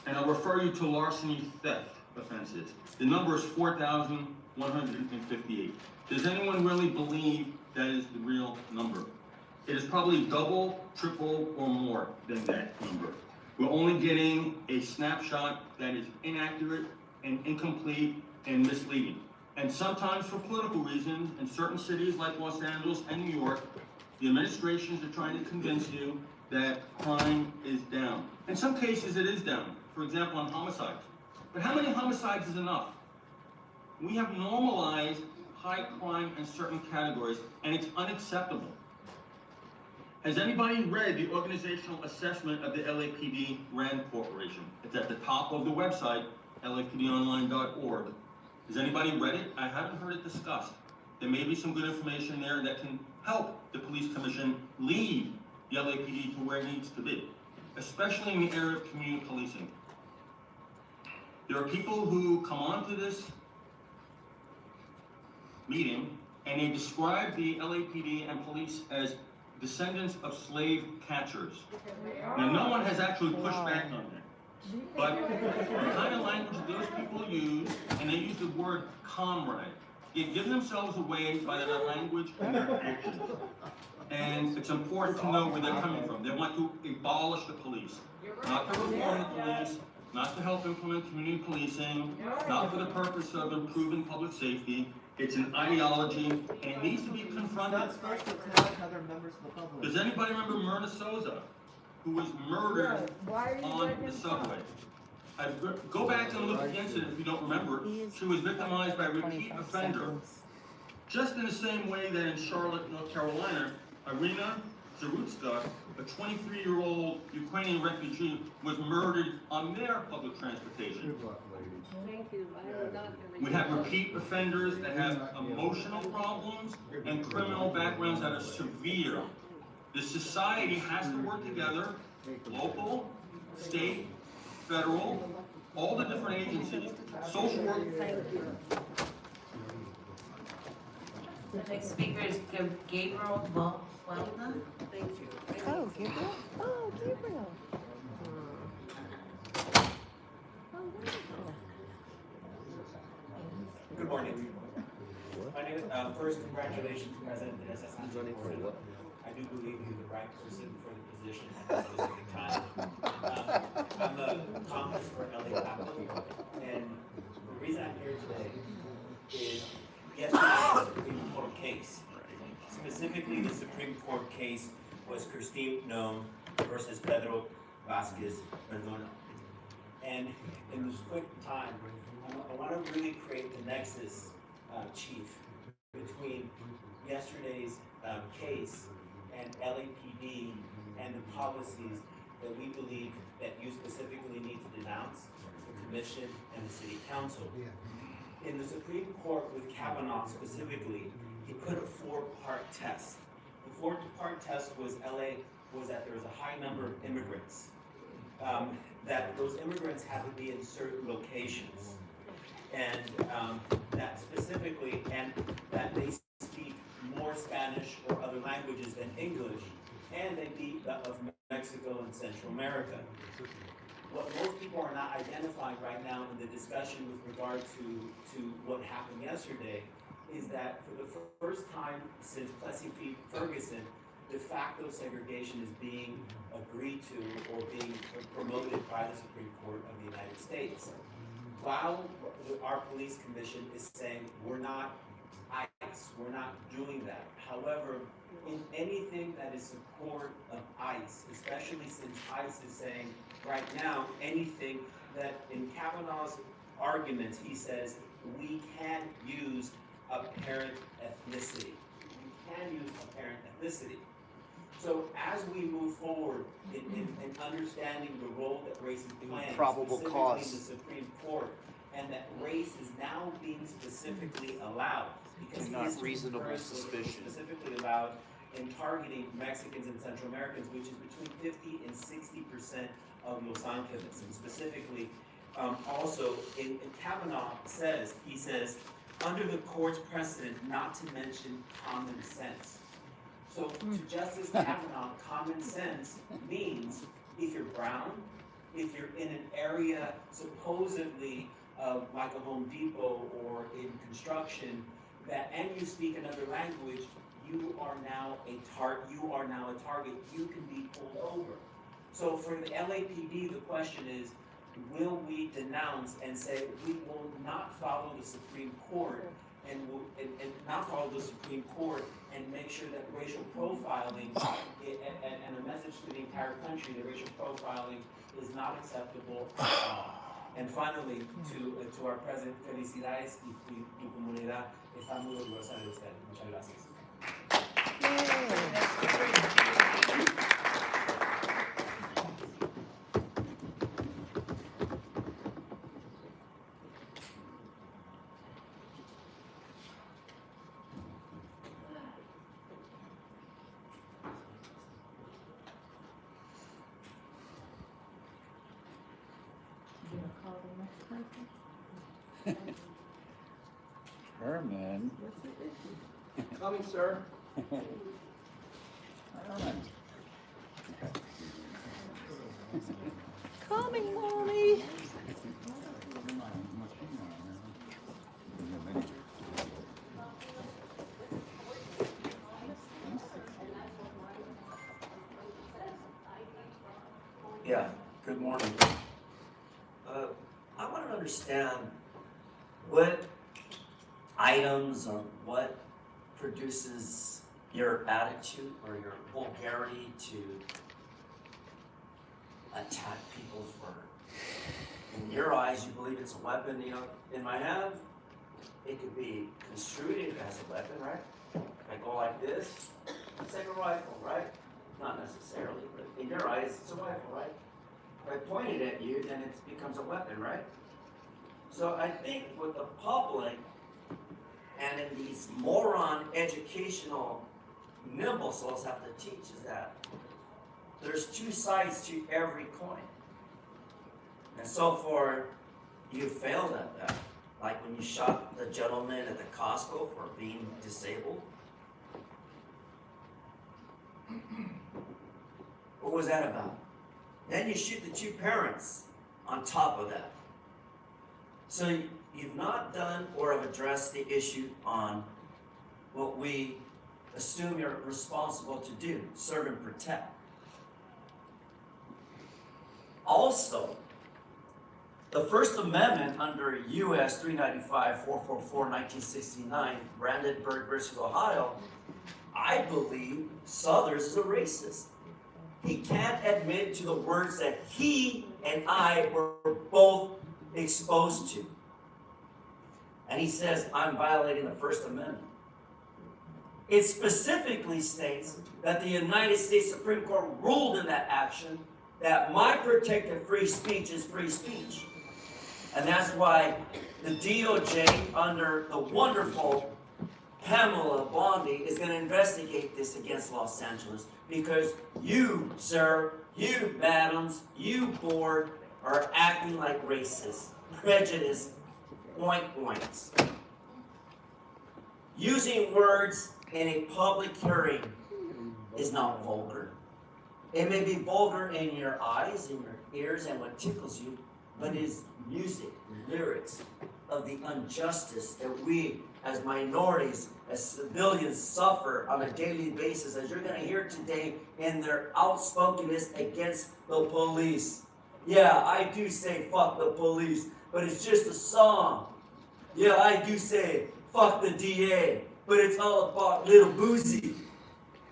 And I'll refer you to larceny theft offenses. The number is 4,158. Does anyone really believe that is the real number? It is probably double, triple, or more than that number. We're only getting a snapshot that is inaccurate and incomplete and misleading. And sometimes for political reasons, in certain cities like Los Angeles and New York, the administrations are trying to convince you that crime is down. In some cases it is down, for example on homicides. But how many homicides is enough? We have normalized high crime in certain categories, and it's unacceptable. Has anybody read the organizational assessment of the LAPD RAND Corporation? It's at the top of the website, lapdonline.org. Has anybody read it? I haven't heard it discussed. There may be some good information there that can help the police commission lead the LAPD to where it needs to be, especially in the area of community policing. There are people who come onto this meeting and they describe the LAPD and police as descendants of slave catchers. Now, no one has actually pushed back on that. But the kind of language that those people use, and they use the word comrade, they give themselves away by their language and their actions. And it's important to know where they're coming from. They want to abolish the police, not to reform the police, not to help implement community policing, not for the purpose of improving public safety. It's an ideology, and it needs to be confronted. Does anybody remember Myrna Sosa, who was murdered on the subway? Go back and look at the incident if you don't remember. She was victimized by a repeat offender, just in the same way that in Charlotte, North Carolina, Irina Zarutska, a 23-year-old Ukrainian refugee, was murdered on their public transportation. Thank you. We have repeat offenders that have emotional problems and criminal backgrounds that are severe. The society has to work together, local, state, federal, all the different agencies, social work. The next speaker is Gabriel Walda. Thank you. Oh, Gabriel? Oh, Gabriel. Good morning. My name is, first, congratulations, President Ines. I do believe you're the right person for the position at this specific time. I'm a Congress for LA Capital, and the reason I'm here today is yesterday case was Christine Nome versus Pedro Vasquez Perdomo. And in this quick time, I want to really create the nexus, Chief, between yesterday's case and LAPD and the policies that we believe that you specifically need to denounce, the Commission and the City Council. In the Supreme Court with Kavanaugh specifically, he put a four-part test. The four-part test was that there was a high number of immigrants, that those immigrants had to be in certain locations, and that specifically, and that they speak more Spanish or other languages than English, and they be of Mexico and Central America. What most people are not identifying right now in the discussion with regard to what happened yesterday is that for the first time since Plessy v. Ferguson, de facto segregation is being agreed to or being promoted by the Supreme Court of the United States. While our police commission is saying we're not ICE, we're not doing that. However, in anything that is support of ICE, especially since ICE is saying right now anything that in Kavanaugh's arguments, he says we can use apparent ethnicity. We can use apparent ethnicity. So as we move forward in understanding the role that race is playing, Probable specifically cause. in the Supreme Court, and that race is now being specifically allowed, because And not history reasonable currently suspicion. is specifically allowed in targeting Mexicans and Central Americans, which is between 50 and 60% of Los Angeles, and specifically, also, in Kavanaugh says, he says, under the court's precedent, not to mention common sense. So to Justice Kavanaugh, common sense means if you're brown, if you're in an area supposedly like a Home Depot or in construction, and you speak another language, you are now a target. You can be pulled over. So for the LAPD, the question is, will we denounce and say we will not follow the Supreme Court and not follow the Supreme Court and make sure that racial profiling and a message to the entire country that racial profiling is not acceptable. And finally, to our president, felicidades y tu comunidad está muy orgullosa de usted. Muchas gracias. Herman. Coming, sir. Herman. Coming, mommy. Yeah, good morning. I want to understand what items or what produces your attitude or your vulgarity to attack people for, in your eyes, you believe it's a weapon. You know, in my hand, it could be construed as a weapon, right? If I go like this, it's like a rifle, right? Not necessarily, but in your eyes, it's a rifle, right? If I point it at you, then it becomes a weapon, right? So I think what the public and in these moron educational nimblesos have to teach is that there's two sides to every coin. And so far, you failed at that. Like when you shot the gentleman at the Costco for being disabled. What was that about? Then you shoot the two parents on top of that. So you've not done or have addressed the issue on what we assume you're responsible to do, serve and protect. Also, the First Amendment under US 395-444-1969, Brandenburg versus Ohio, I believe Southers is a racist. He can't admit to the words that he and I were both exposed to. And he says, I'm violating the First Amendment. It specifically states that the United States Supreme Court ruled in that action that my protected free speech is free speech. And that's why the DOJ, under the wonderful Pamela Bondi, is going to investigate this against Los Angeles, because you, sir, you, madams, you, board, are acting like racists, prejudiced, points. Using words in a public hearing is not vulgar. It may be vulgar in your eyes, in your ears, and what tickles you, but it is music, lyrics of the injustice that we as minorities, as civilians, suffer on a daily basis, as you're going to hear today in their outspokenness against the police. Yeah, I do say fuck the police, but it's just a song. Yeah, I do say fuck the DA, but it's all about Little Boozy.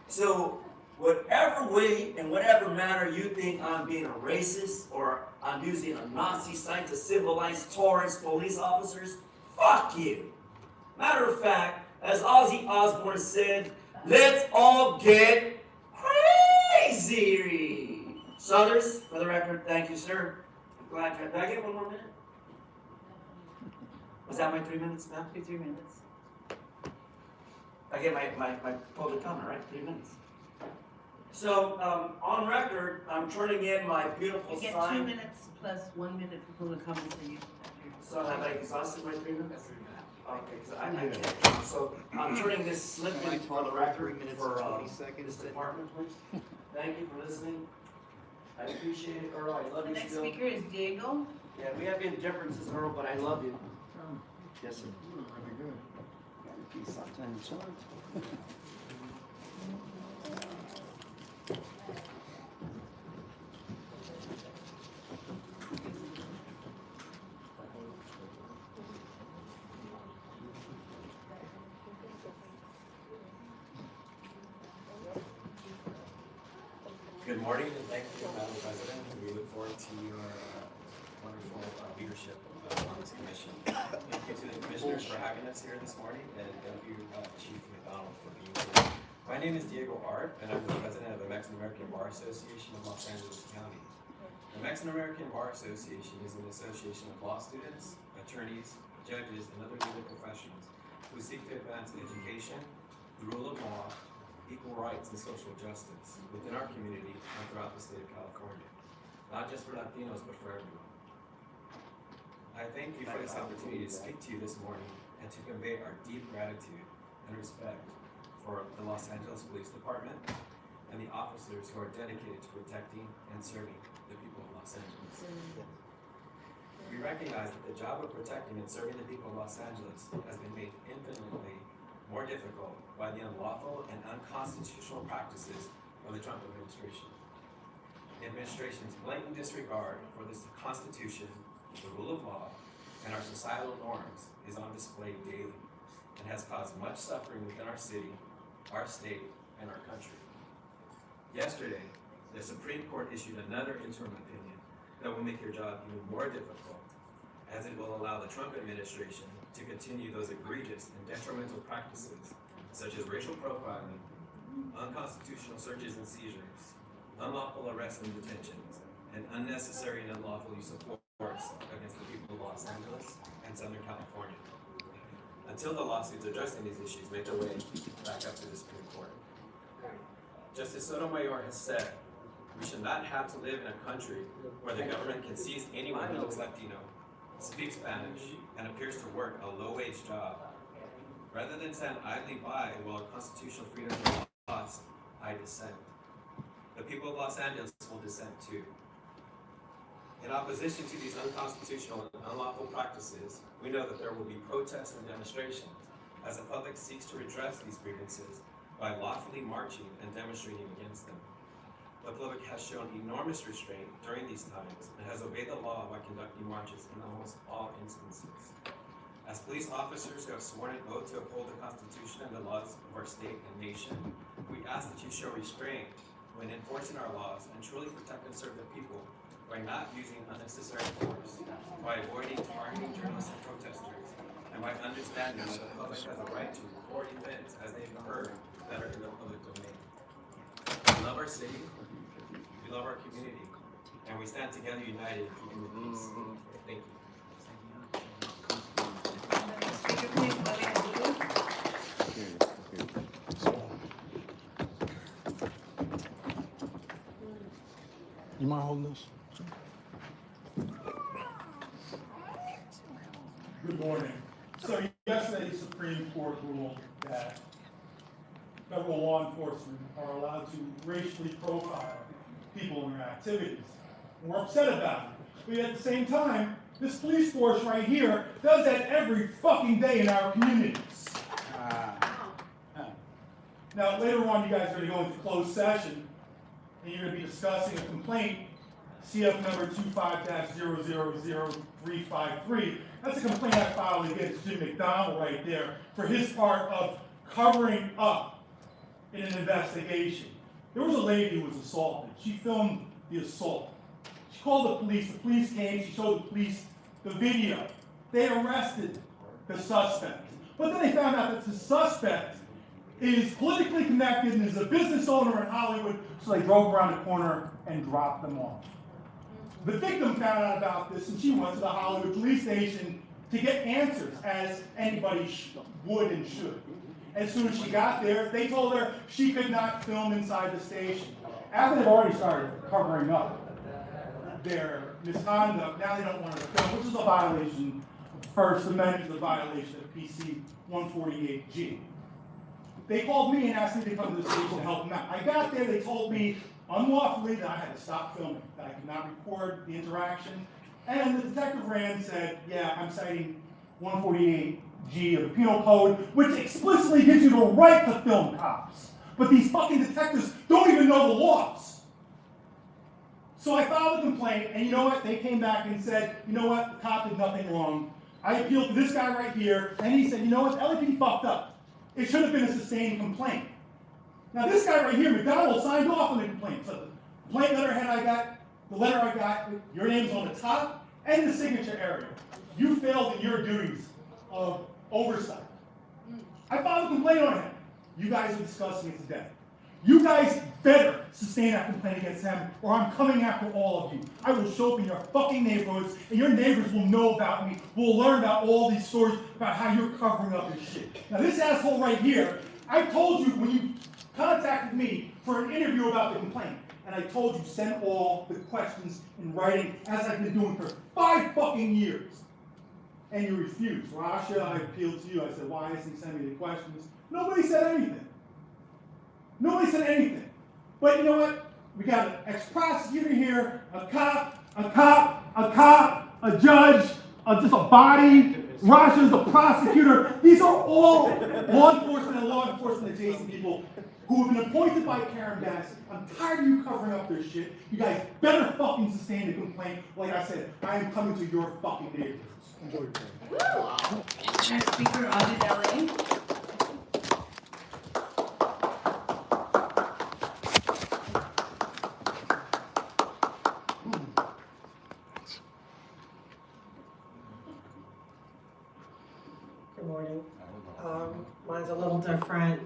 So whatever way and whatever manner you think I'm being a racist or I'm using a Nazi sign to civilize tourist police officers, fuck you. Matter of fact, as Ozzy Osbourne said, let's all get crazy. Southers, for the record, thank you, sir. I'm glad to. Did I get one more minute? Was that my 3 minutes, ma'am? 3 minutes. I get my public comment, right? 3 minutes. So, on record, I'm turning in my beautiful You get sign. 2 minutes plus 1 minute for public comments and you. So have I exhausted my 3 minutes? Okay, so I can't count. So I'm turning this slip in for the record for this department, please. Thank you for listening. I appreciate it, Earl. I love The you next still. speaker is Diego. Yeah, we have differences, Earl, but I love you. Yes, sir. Pretty good. Sometimes hard. Good morning, and thank you, Madam President. We look forward to your wonderful leadership on this commission. Thank you to the commissioners for having us here this morning, and thank you, Chief McDonald, for being here. My name is Diego Art, and I'm the president of the Mexican American Bar Association of Los Angeles County. The Mexican American Bar Association is an association of law students, attorneys, judges, and other legal professionals who seek to advance education, the rule of law, equal rights, and social justice within our community and throughout the state of California. Not just for Latinos, but for everyone. I thank you for this opportunity to speak to you this morning and to convey our deep gratitude and respect for the Los Angeles Police Department and the officers who are dedicated to protecting and serving the people of Los Angeles. We recognize that the job of protecting and serving the people of Los Angeles has been made infinitely more difficult by the unlawful and unconstitutional practices of the Trump administration. The administration's blatant disregard for the Constitution, the rule of law, and our societal norms is on display daily and has caused much suffering within our city, our state, and our country. Yesterday, the Supreme Court issued another interim opinion that will make your job even more difficult, as it will allow the Trump administration to continue those egregious and detrimental practices such as racial profiling, unconstitutional searches and seizures, unlawful arrests and detentions, and unnecessary and unlawful use of force against the people of Los Angeles and Southern California, until the lawsuits addressing these issues make their way back up to the Supreme Court. Justice Sotomayor has said, we should not have to live in a country where the government can seize anyone who looks Latino, speaks Spanish, and appears to work a low-wage job. Rather than stand idly by while constitutional freedom is lost, I dissent. The people of Los Angeles will dissent too. In opposition to these unconstitutional and unlawful practices, we know that there will be protests and demonstrations as the public seeks to redress these grievances by lawfully marching and demonstrating against them. The public has shown enormous restraint during these times and has obeyed the law by conducting marches in almost all instances. As police officers who have sworn an oath to uphold the Constitution and the laws of our state and nation, we ask that you show restraint when enforcing our laws and truly protect and serve the people by not using unnecessary force, by avoiding targeting journalists and protesters, and by understanding that the public has a right to report events as they occur that are in the public domain. We love our city, we love our community, and we stand together united in keeping the peace. Thank you. Speaker, please, Lillian Wu. You mind holding this? Good morning. So yesterday, the Supreme Court ruled that federal law enforcement are allowed to racially profile people and their activities. We're upset about it. But at the same time, this police force right here does that every fucking day in our communities. Now, later on, you guys are going to go into closed session, and you're going to be discussing a complaint, CF number 25-000353. That's a complaint I filed against Jim McDonald right there for his part of covering up in an investigation. There was a lady who was assaulted. She filmed the assault. She called the police came, she showed the police the video. They arrested the suspect. But then they found out that the suspect is politically connected and is a business owner in Hollywood, so they drove around the corner and dropped them off. The victim found out about this and she went to the Hollywood police station to get answers, as anybody would and should. As soon as she got there, they told her she could not film inside the station. After they've already started covering up their misconduct, now they don't want her to film, which is a violation of First Amendment, a violation of PC 148G. They called me and asked me to come to the station to help them out. I got there, they told me unlawfully that I had to stop filming, that I could not record the interaction. And the detective ran said, yeah, I'm citing 148G of the Penal Code, which explicitly gives you the right to film cops. But these fucking detectives don't even know the laws. So I filed a complaint, and you know what? They came back and said, you know what? The cop did nothing wrong. I appealed to this guy right here, and he said, you know what? LAPD fucked up. It should have been a sustained complaint. Now this guy right here, McDonald, signed off on the complaint. So the complaint letterhead I got, the letter I got, your name's on the top and the signature area. You failed in your duties of oversight. I filed a complaint on him. You guys are discussing it today. You guys better sustain that complaint against him, or I'm coming after all of you. I will show up in your fucking neighborhoods, and your neighbors will know about me. We'll learn about all these stories about how you're covering up this shit. Now this asshole right here, I told you when you contacted me for an interview about the complaint, and I told you send all the questions in writing, as I've been doing for 5 fucking years. And you refused. Rasha, I appealed to you. I said, why isn't he sending me the questions? Nobody said anything. Nobody said anything. But you know what? We got an ex-prosecutor here, a cop, a judge, just a body. Rasha's a prosecutor. These are all law enforcement and law enforcement adjacent people who have been appointed by Karen Bass. I'm tired of you covering up their shit. You guys better fucking sustain the complaint. Like I said, I am coming to your fucking neighborhoods. Enjoy your day. Speaker Audit Good morning. Mine's a little different.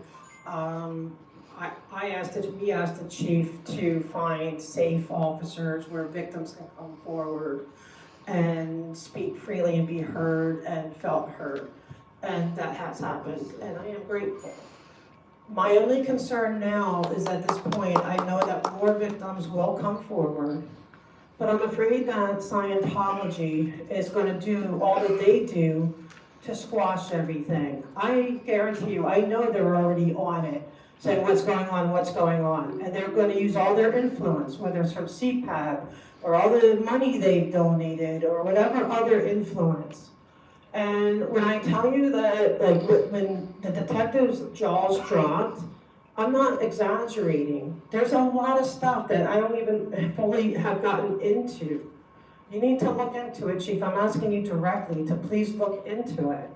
We asked the chief to find safe officers where victims can come forward and speak freely and be heard and felt heard. And that has happened, and I am grateful. My only concern now is at this point, I know that more victims will come forward, but I'm afraid that Scientology is going to do all that they do to squash everything. I guarantee you, I know they're already on it, saying what's going on, and they're going to use all their influence, whether it's from CPAB, or all the money they've donated, or whatever other influence. And when I tell you that, like, when the detective's jaws dropped, I'm not exaggerating. There's a lot of stuff that I don't even fully have gotten into. You need to look into it, Chief. I'm asking you directly to please look into it.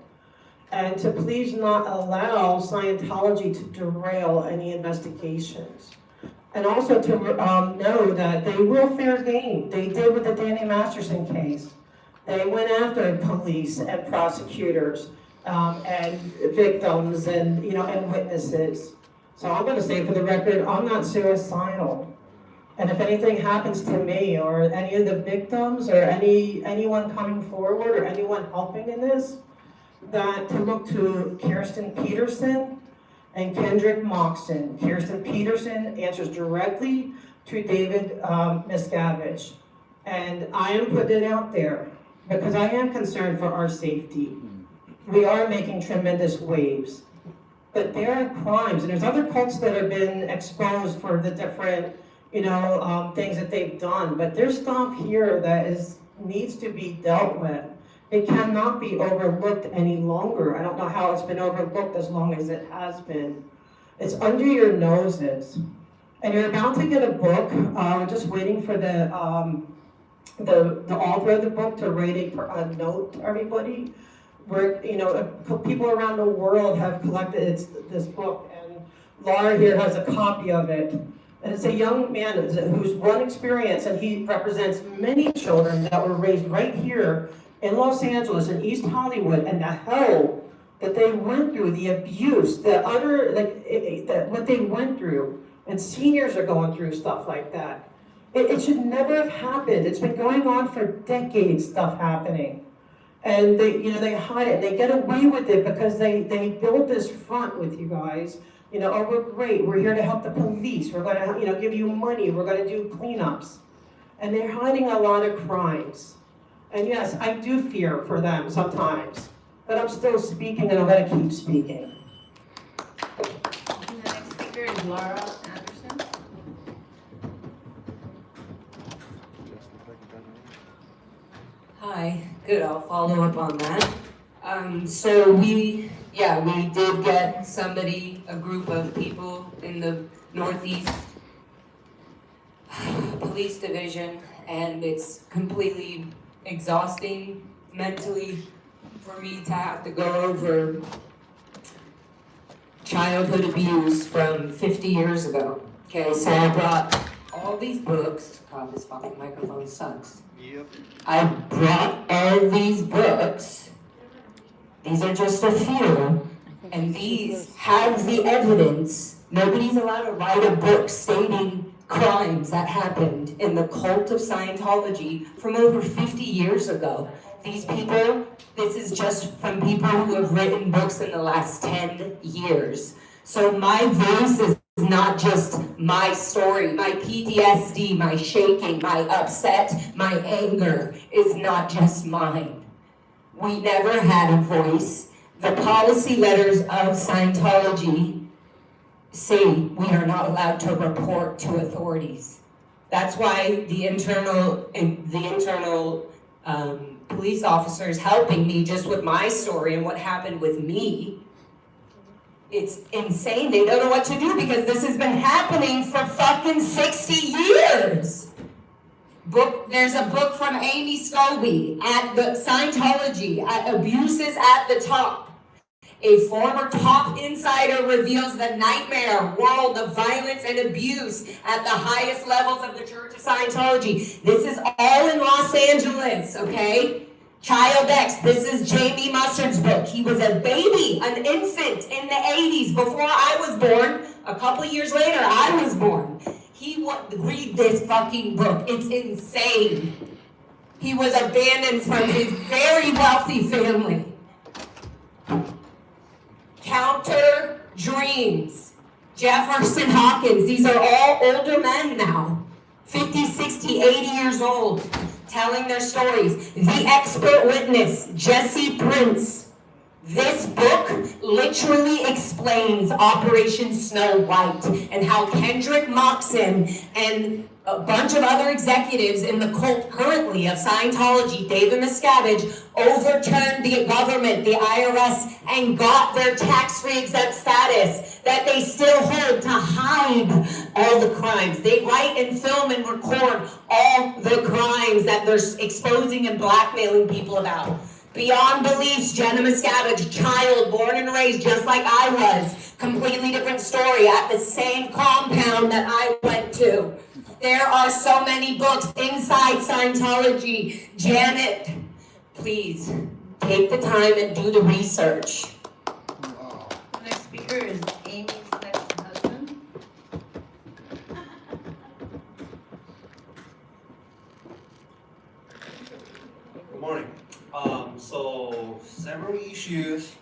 and to please not allow Scientology to derail any investigations. And also to know that they will fair game. They did with the Danny Masterson case. They went after police and prosecutors and victims and and witnesses. So I'm going to say for the record, I'm not suicidal. And if anything happens to me or any of the victims or anyone coming forward or anyone helping in this, that to look to Kirsten Peterson and Kendrick Moxon. Kirsten Peterson answers directly to David Miscavige. And I am putting it out there because I am concerned for our safety. We are making tremendous waves. But there are crimes, and there's other cults that have been exposed for the different, things that they've done. But there's stuff here that needs to be dealt with. It cannot be overlooked any longer. I don't know how it's been overlooked as long as it has been. It's under your noses. And you're about to get a book. We're just waiting for the author of the book to write a note to everybody. Where, people around the world have collected this book, and Laura here has a copy of it. And it's a young man who's one experience, and he represents many children that were raised right here in Los Angeles, in East Hollywood, and the hell that they went through, the abuse, the utter, what they went through. And seniors are going through stuff like that. It should never have happened. It's been going on for decades, stuff happening. And they hide it. They get away with it because they build this front with you guys. Oh, we're great. We're here to help the police. We're going to, give you money. We're going to do cleanups. And they're hiding a lot of crimes. And yes, I do fear for them sometimes. But I'm still speaking, and I'm going to keep speaking. The next speaker is Laura Anderson. Hi, good, I'll follow up on that. So we did get a group of people in the Northeast Police Division, and it's completely exhausting mentally for me to have to go over childhood abuse from 50 years ago. Okay, so I brought all these books. God, this fucking microphone sucks. Yep. I brought all these books. These are just a few. And these have the evidence. Nobody's allowed to write a book stating crimes that happened in the cult of Scientology from over 50 years ago. These people, this is just from people who have written books in the last 10 years. So my voice is not just my story, my PTSD, my shaking, my upset, my anger is not just mine. We never had a voice. The policy letters of Scientology say we are not allowed to report to authorities. That's why the internal police officers helping me just with my story and what happened with me. It's insane. They don't know what to do because this has been happening for fucking 60 years. There's a book from Amy Scobie at the Scientology, at Abuses at the Top. A former top insider reveals the nightmare world of violence and abuse at the highest levels of the Church of Scientology. This is all in Los Angeles, okay? Child X, this is Jamie Mustard's book. He was a baby, an infant in the 80s before I was born. A couple of years later, I was born. Read this fucking book. It's insane. He was abandoned from his very wealthy family. Counter Dreams, Jefferson Hawkins. These are all older men now, 50, 60, 80 years old, telling their stories. The Expert Witness, Jesse Prince. This book literally explains Operation Snow White and how Kendrick Moxon and a bunch of other executives in the cult currently of Scientology, David Miscavige, overturned the government, the IRS, and got their tax-free exempt status that they still hold to hide all the crimes. They write and film and record all the crimes that they're exposing and blackmailing people about. Beyond beliefs, Jenna Miscavige, child, born and raised just like I was. Completely different story at the same compound that I went to. There are so many books inside Scientology. Janet, please, take the time and do the research. The next speaker is Amy's next husband. Good morning. So several issues.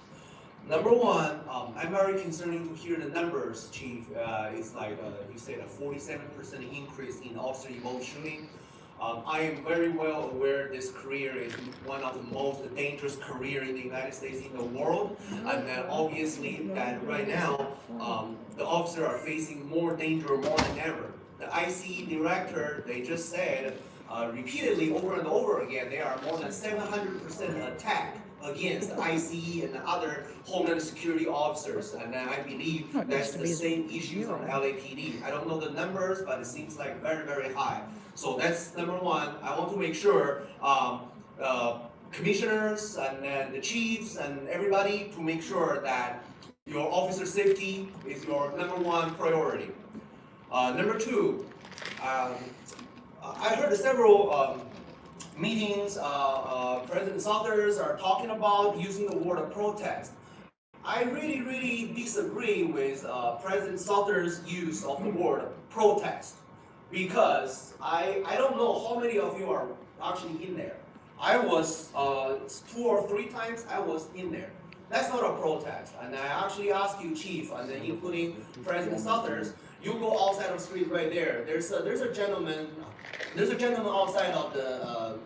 Number one, I'm very concerned to hear the numbers, Chief. It's like you said, a 47% increase in officer involved shooting. I am very well aware this career is one of the most dangerous career in the United States, in the world, and obviously that right now the officers are facing more danger more than ever. The ICE director, they just said repeatedly over and over again, there are more than 700% attack against the ICE and the other Homeland Security officers, and I believe that's the same issue from LAPD. I don't know the numbers, but it seems like very, very high. So that's number one. I want to make sure commissioners and then the chiefs and everybody to make sure that your officer safety is your number one priority. Number two, I heard several meetings, President Suthers are talking about using the word protest. I really, really disagree with President Suthers' use of the word protest, because I don't know how many of you are actually in there. I was 2 or 3 times I was in there. That's not a protest. And I actually asked you, Chief, and then including President Suthers, you go outside of the street right there. There's a gentleman outside of the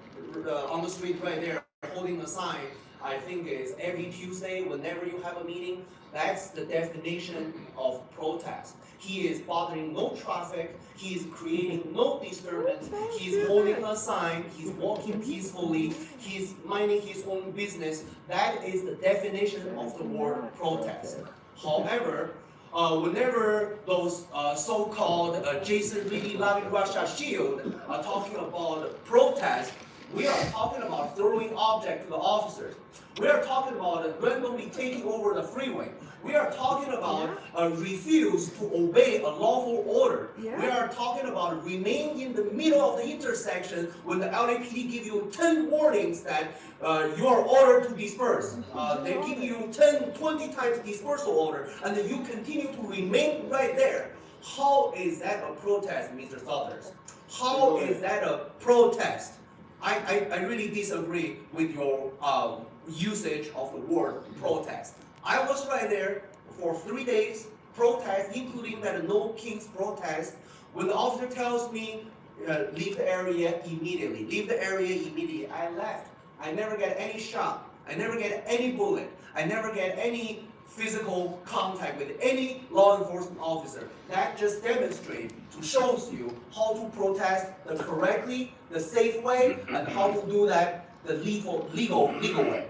on the street right there holding a sign. I think it's every Tuesday whenever you have a meeting. That's the definition of protest. He is bothering no traffic. He is creating no disturbance. He's holding a sign. He's walking peacefully. He's minding his own business. That is the definition of the word protest. However, whenever those so-called Jason Reedy loving Russia shield are talking about protest, we are talking about throwing objects to the officers. We are talking about randomly taking over the freeway. We are talking about refuse to obey a lawful order. We are talking about remaining in the middle of the intersection when the LAPD give you 10 warnings that you are ordered to disperse. They give you 10, 20 times dispersal order, and then you continue to remain right there. How is that a protest, Mr. Suthers? How is that a protest? I really disagree with your usage of the word protest. I was right there for 3 days, protest, including that No Kings protest. When the officer tells me, leave the area immediately, leave the area immediately, I left. I never get any shot. I never get any bullet. I never get any physical contact with any law enforcement officer. That just demonstrates, to shows you how to protest the correctly, the safe way, and how to do that the legal way.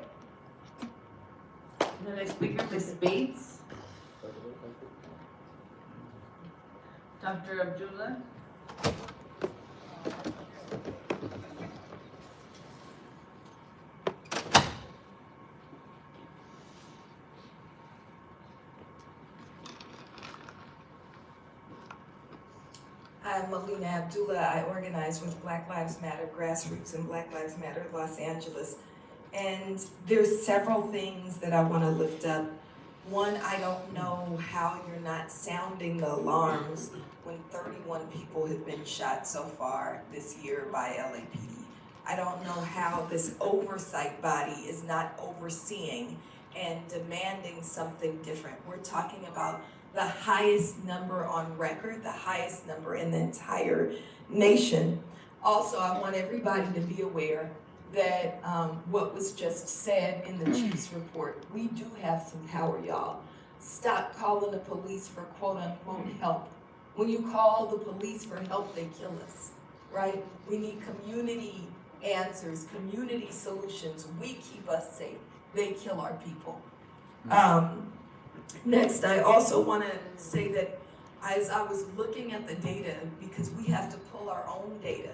The next speaker, Ms. Bates. Dr. Abdullah. I'm Melina Abdullah. I organize with Black Lives Matter Grassroots and Black Lives Matter Los Angeles. And there's several things that I want to lift up. One, I don't know how you're not sounding the alarms when 31 people have been shot so far this year by LAPD. I don't know how this oversight body is not overseeing and demanding something different. We're talking about the highest number on record, the highest number in the entire nation. Also, I want everybody to be aware that what was just said in the chief's report, we do have some power, y'all. Stop calling the police for quote unquote help. When you call the police for help, they kill us, right? We need community answers, community solutions. We keep us safe. They kill our people. Next, I also want to say that as I was looking at the data, because we have to pull our own data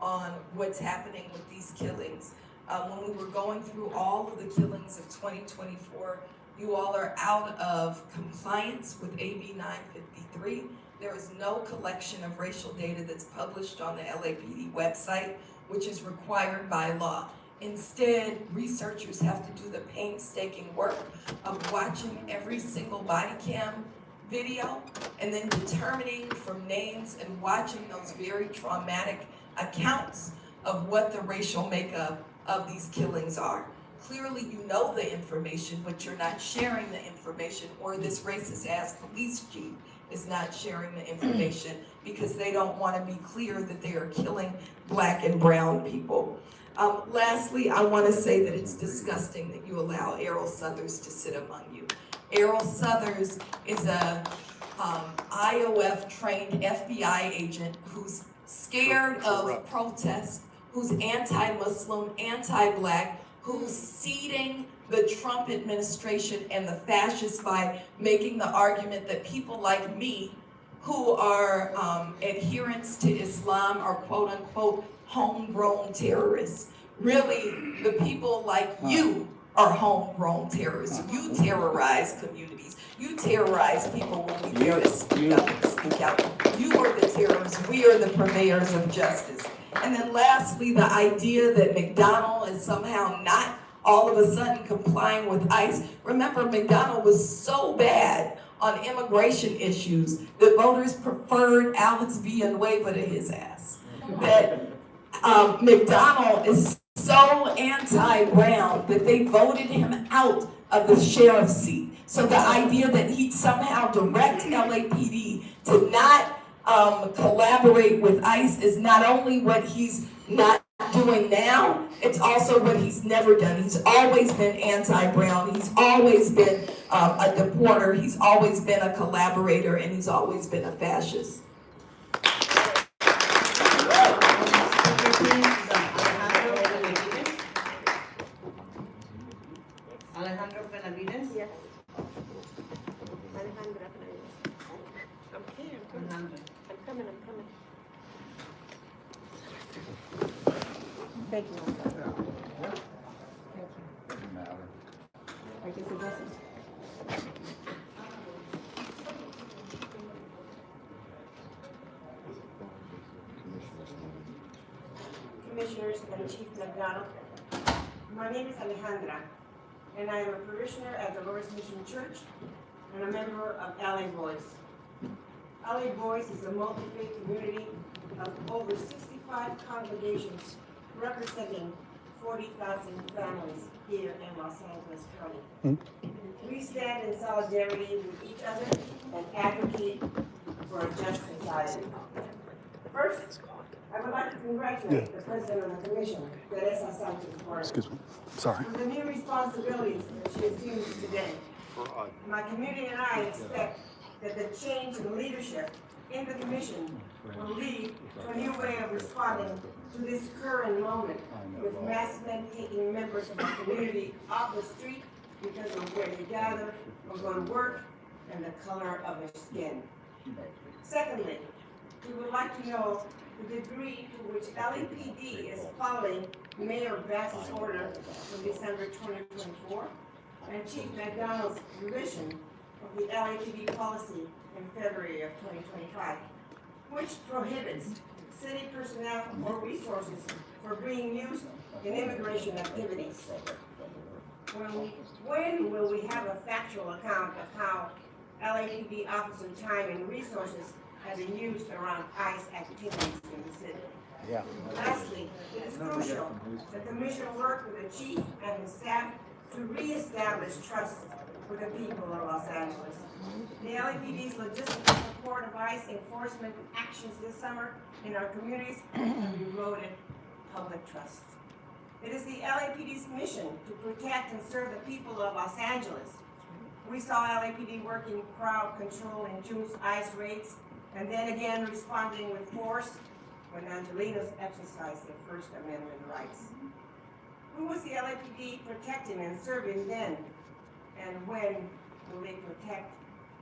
on what's happening with these killings, when we were going through all of the killings of 2024, you all are out of compliance with AB 953. There is no collection of racial data that's published on the LAPD website, which is required by law. Instead, researchers have to do the painstaking work of watching every single body cam video and then determining from names and watching those very traumatic accounts of what the racial makeup of these killings are. Clearly you know the information, but you're not sharing the information, or this racist ass police chief is not sharing the information because they don't want to be clear that they are killing Black and brown people. Lastly, I want to say that it's disgusting that you allow Errol Southers to sit among you. Errol Southers is a IOF trained FBI agent who's scared of protests, who's anti-Muslim, anti-Black, who's seeding the Trump administration and the fascists by making the argument that people like me who are adherents to Islam are quote unquote homegrown terrorists. Really, the people like you are homegrown terrorists. You terrorize communities. You terrorize people when we dare to speak up and speak out. You are the terrorists. We are the purveyors of justice. And then lastly, the idea that McDonald is somehow not all of a sudden complying with ICE. Remember, McDonald was so bad on immigration issues that voters preferred Alex Villanueva to his ass. That McDonald is so anti-Brown that they voted him out of the sheriff's seat. So the idea that he'd somehow direct LAPD to not collaborate with ICE is not only what he's not doing now, it's also what he's never done. He's always been anti-Brown, he's always been a deporter, he's always been a collaborator, and he's always been a fascist. Alejandro Benavides? Yes. Alejandra Benavides. I'm here, I'm coming. I'm coming. Thank you. Doesn't matter. I guess it doesn't. Commissioners and Chief McDonald, my name is Alejandra, and I am a parishioner at the Dolores Mission Church and a member of LA Voice. LA Voice is a multi-faith community of over 65 congregations representing 40,000 families here in Los Angeles County. We stand in solidarity with each other and advocate for a just society. First, I would like to congratulate the president of the commission, Teresa Sanchez-Cortez. Excuse me. Sorry. For the new responsibilities that she assumes today. My community and I expect that the change in leadership in the commission will lead to a new way of responding to this current moment, with mass men taking members of the community off the street because of where they gather or go to work and the color of their skin. Secondly, we would like to know the degree to which LAPD is following Mayor Bass's order from December 2024 and Chief McDonald's revision of the LAPD policy in February of 2025, which prohibits city personnel or resources for being used in immigration activities. When will we have a factual account of how LAPD officer time and resources have been used around ICE activities in the city? Yeah. Lastly, it is crucial that the commission work with the chief and his staff to reestablish trust with the people of Los Angeles. The LAPD's logistical support of ICE enforcement actions this summer in our communities have eroded public trust. It is the LAPD's mission to protect and serve the people of Los Angeles. We saw LAPD working crowd control in June's ICE raids, and then again responding with force when Angelenos exercised their First Amendment rights. Who was the LAPD protecting and serving then? And when will they protect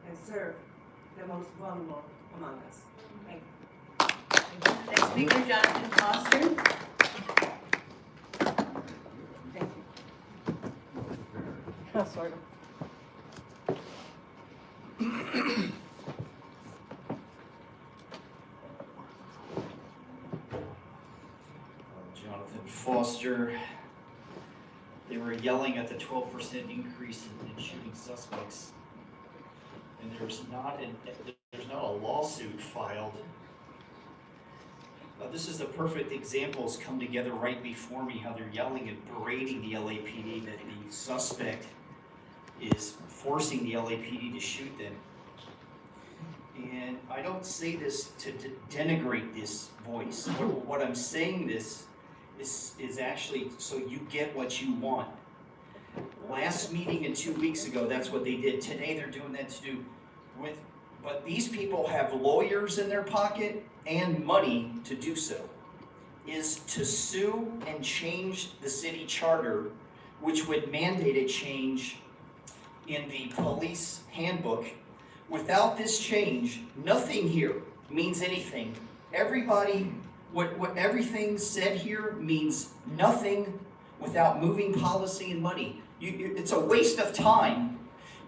and serve the most vulnerable among us? Thank you. Next speaker, Jonathan Foster. Sort of. Jonathan Foster. They were yelling at the 12% increase in shooting suspects. And there's not a lawsuit filed. This is the perfect examples come together right before me, how they're yelling and berating the LAPD that the suspect is forcing the LAPD to shoot them. And I don't say this to denigrate this voice. What I'm saying this is actually so you get what you want. Last meeting and 2 weeks ago, that's what they did. Today they're doing that to do with, but these people have lawyers in their pocket and money to do so, is to sue and change the city charter, which would mandate a change in the police handbook. Without this change, nothing here means anything. Everybody, what everything said here means nothing without moving policy and money. It's a waste of time.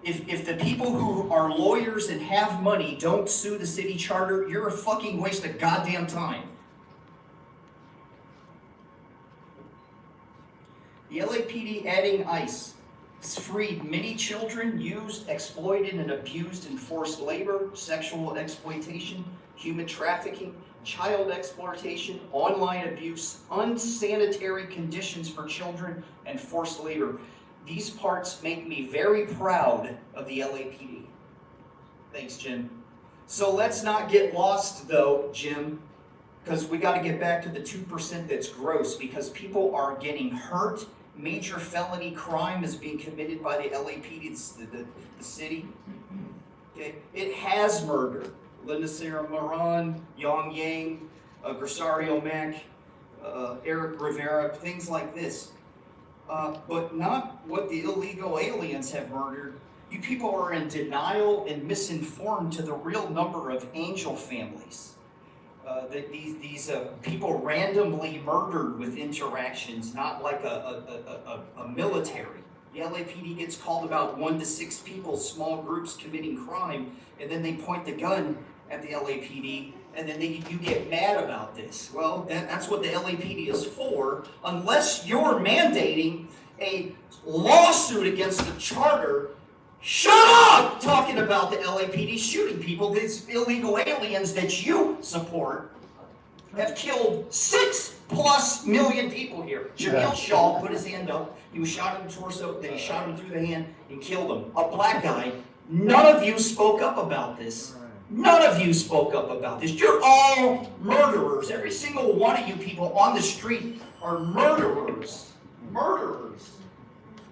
If the people who are lawyers and have money don't sue the city charter, you're a fucking waste of goddamn time. The LAPD adding ICE has freed many children used, exploited, and abused in forced labor, sexual exploitation, human trafficking, child exploitation, online abuse, unsanitary conditions for children, and forced labor. These parts make me very proud of the LAPD. Thanks, Jim. So let's not get lost, though, Jim, because we got to get back to the 2% that's gross, because people are getting hurt. Major felony crime is being committed by the LAPD, the city. Okay. It has murder. Linda Sarah Moran, Yang Yang, Gresario Mack, Eric Rivera, things like this. But not what the illegal aliens have murdered. You people are in denial and misinformed to the real number of angel families. That these people randomly murdered with interactions, not like a military. The LAPD gets called about 1 to 6 people, small groups committing crime, and then they point the gun at the LAPD, and then you get mad about this. Well, that's what the LAPD is for, unless you're mandating a lawsuit against the charter. Shut up talking about the LAPD shooting people. These illegal aliens that you support have killed 6+ million people here. Jamil Shaw put his hand up. He was shot in the torso, then he shot him through the hand and killed him. A black guy. None of you spoke up about this. None of you spoke up about this. You're all murderers. Every single one of you people on the street are murderers. Murderers.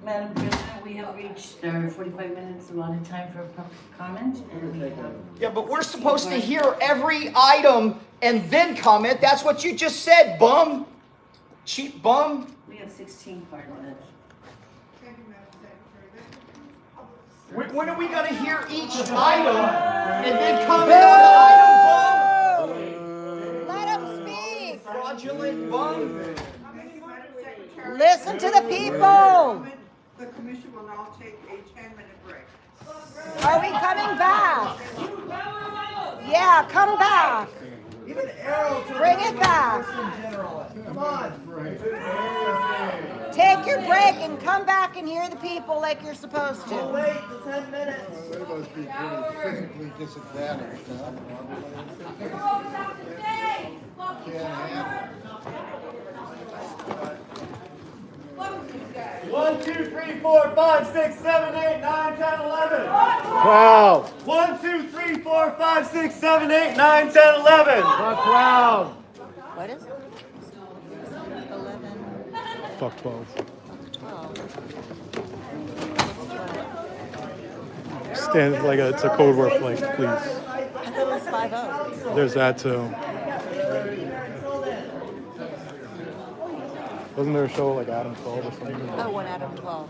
Madam President, we have reached our 45 minutes allotted time for public comment, and we have... Yeah, but we're supposed to hear every item and then comment. That's what you just said, bum. Cheap bum. We have 16 part minutes. When are we going to hear each item and then comment on the item, bum? Let him speak. Fraudulent bum. Listen to the people. The commission will now take a 10-minute break. Are we coming back? Yeah, come back. Even arrow to Bring it back. Come on. Take your break and come back and hear the people like you're supposed to. We'll wait the 10 minutes. They must be pretty physically disadvantaged, huh? Can't handle it. 1, 2, 3, 4, 5, 6, 7, 8, 9, 10, 11. Crowd. 1, 2, 3, 4, 5, 6, 7, 8, 9, 10, 11. Crowd. What is it? 11. Fuck 12. Stand like it's a code word flight, please. I thought it was 5-0. There's that too. Wasn't there a show like Adam 12 or something? Oh, one Adam 12.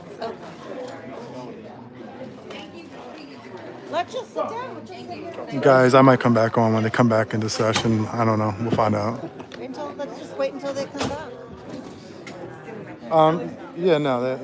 Okay. Let's just sit down. Guys, I might come back on when they come back into session. I don't know. We'll find out. Let's just wait until they come back. Yeah, no,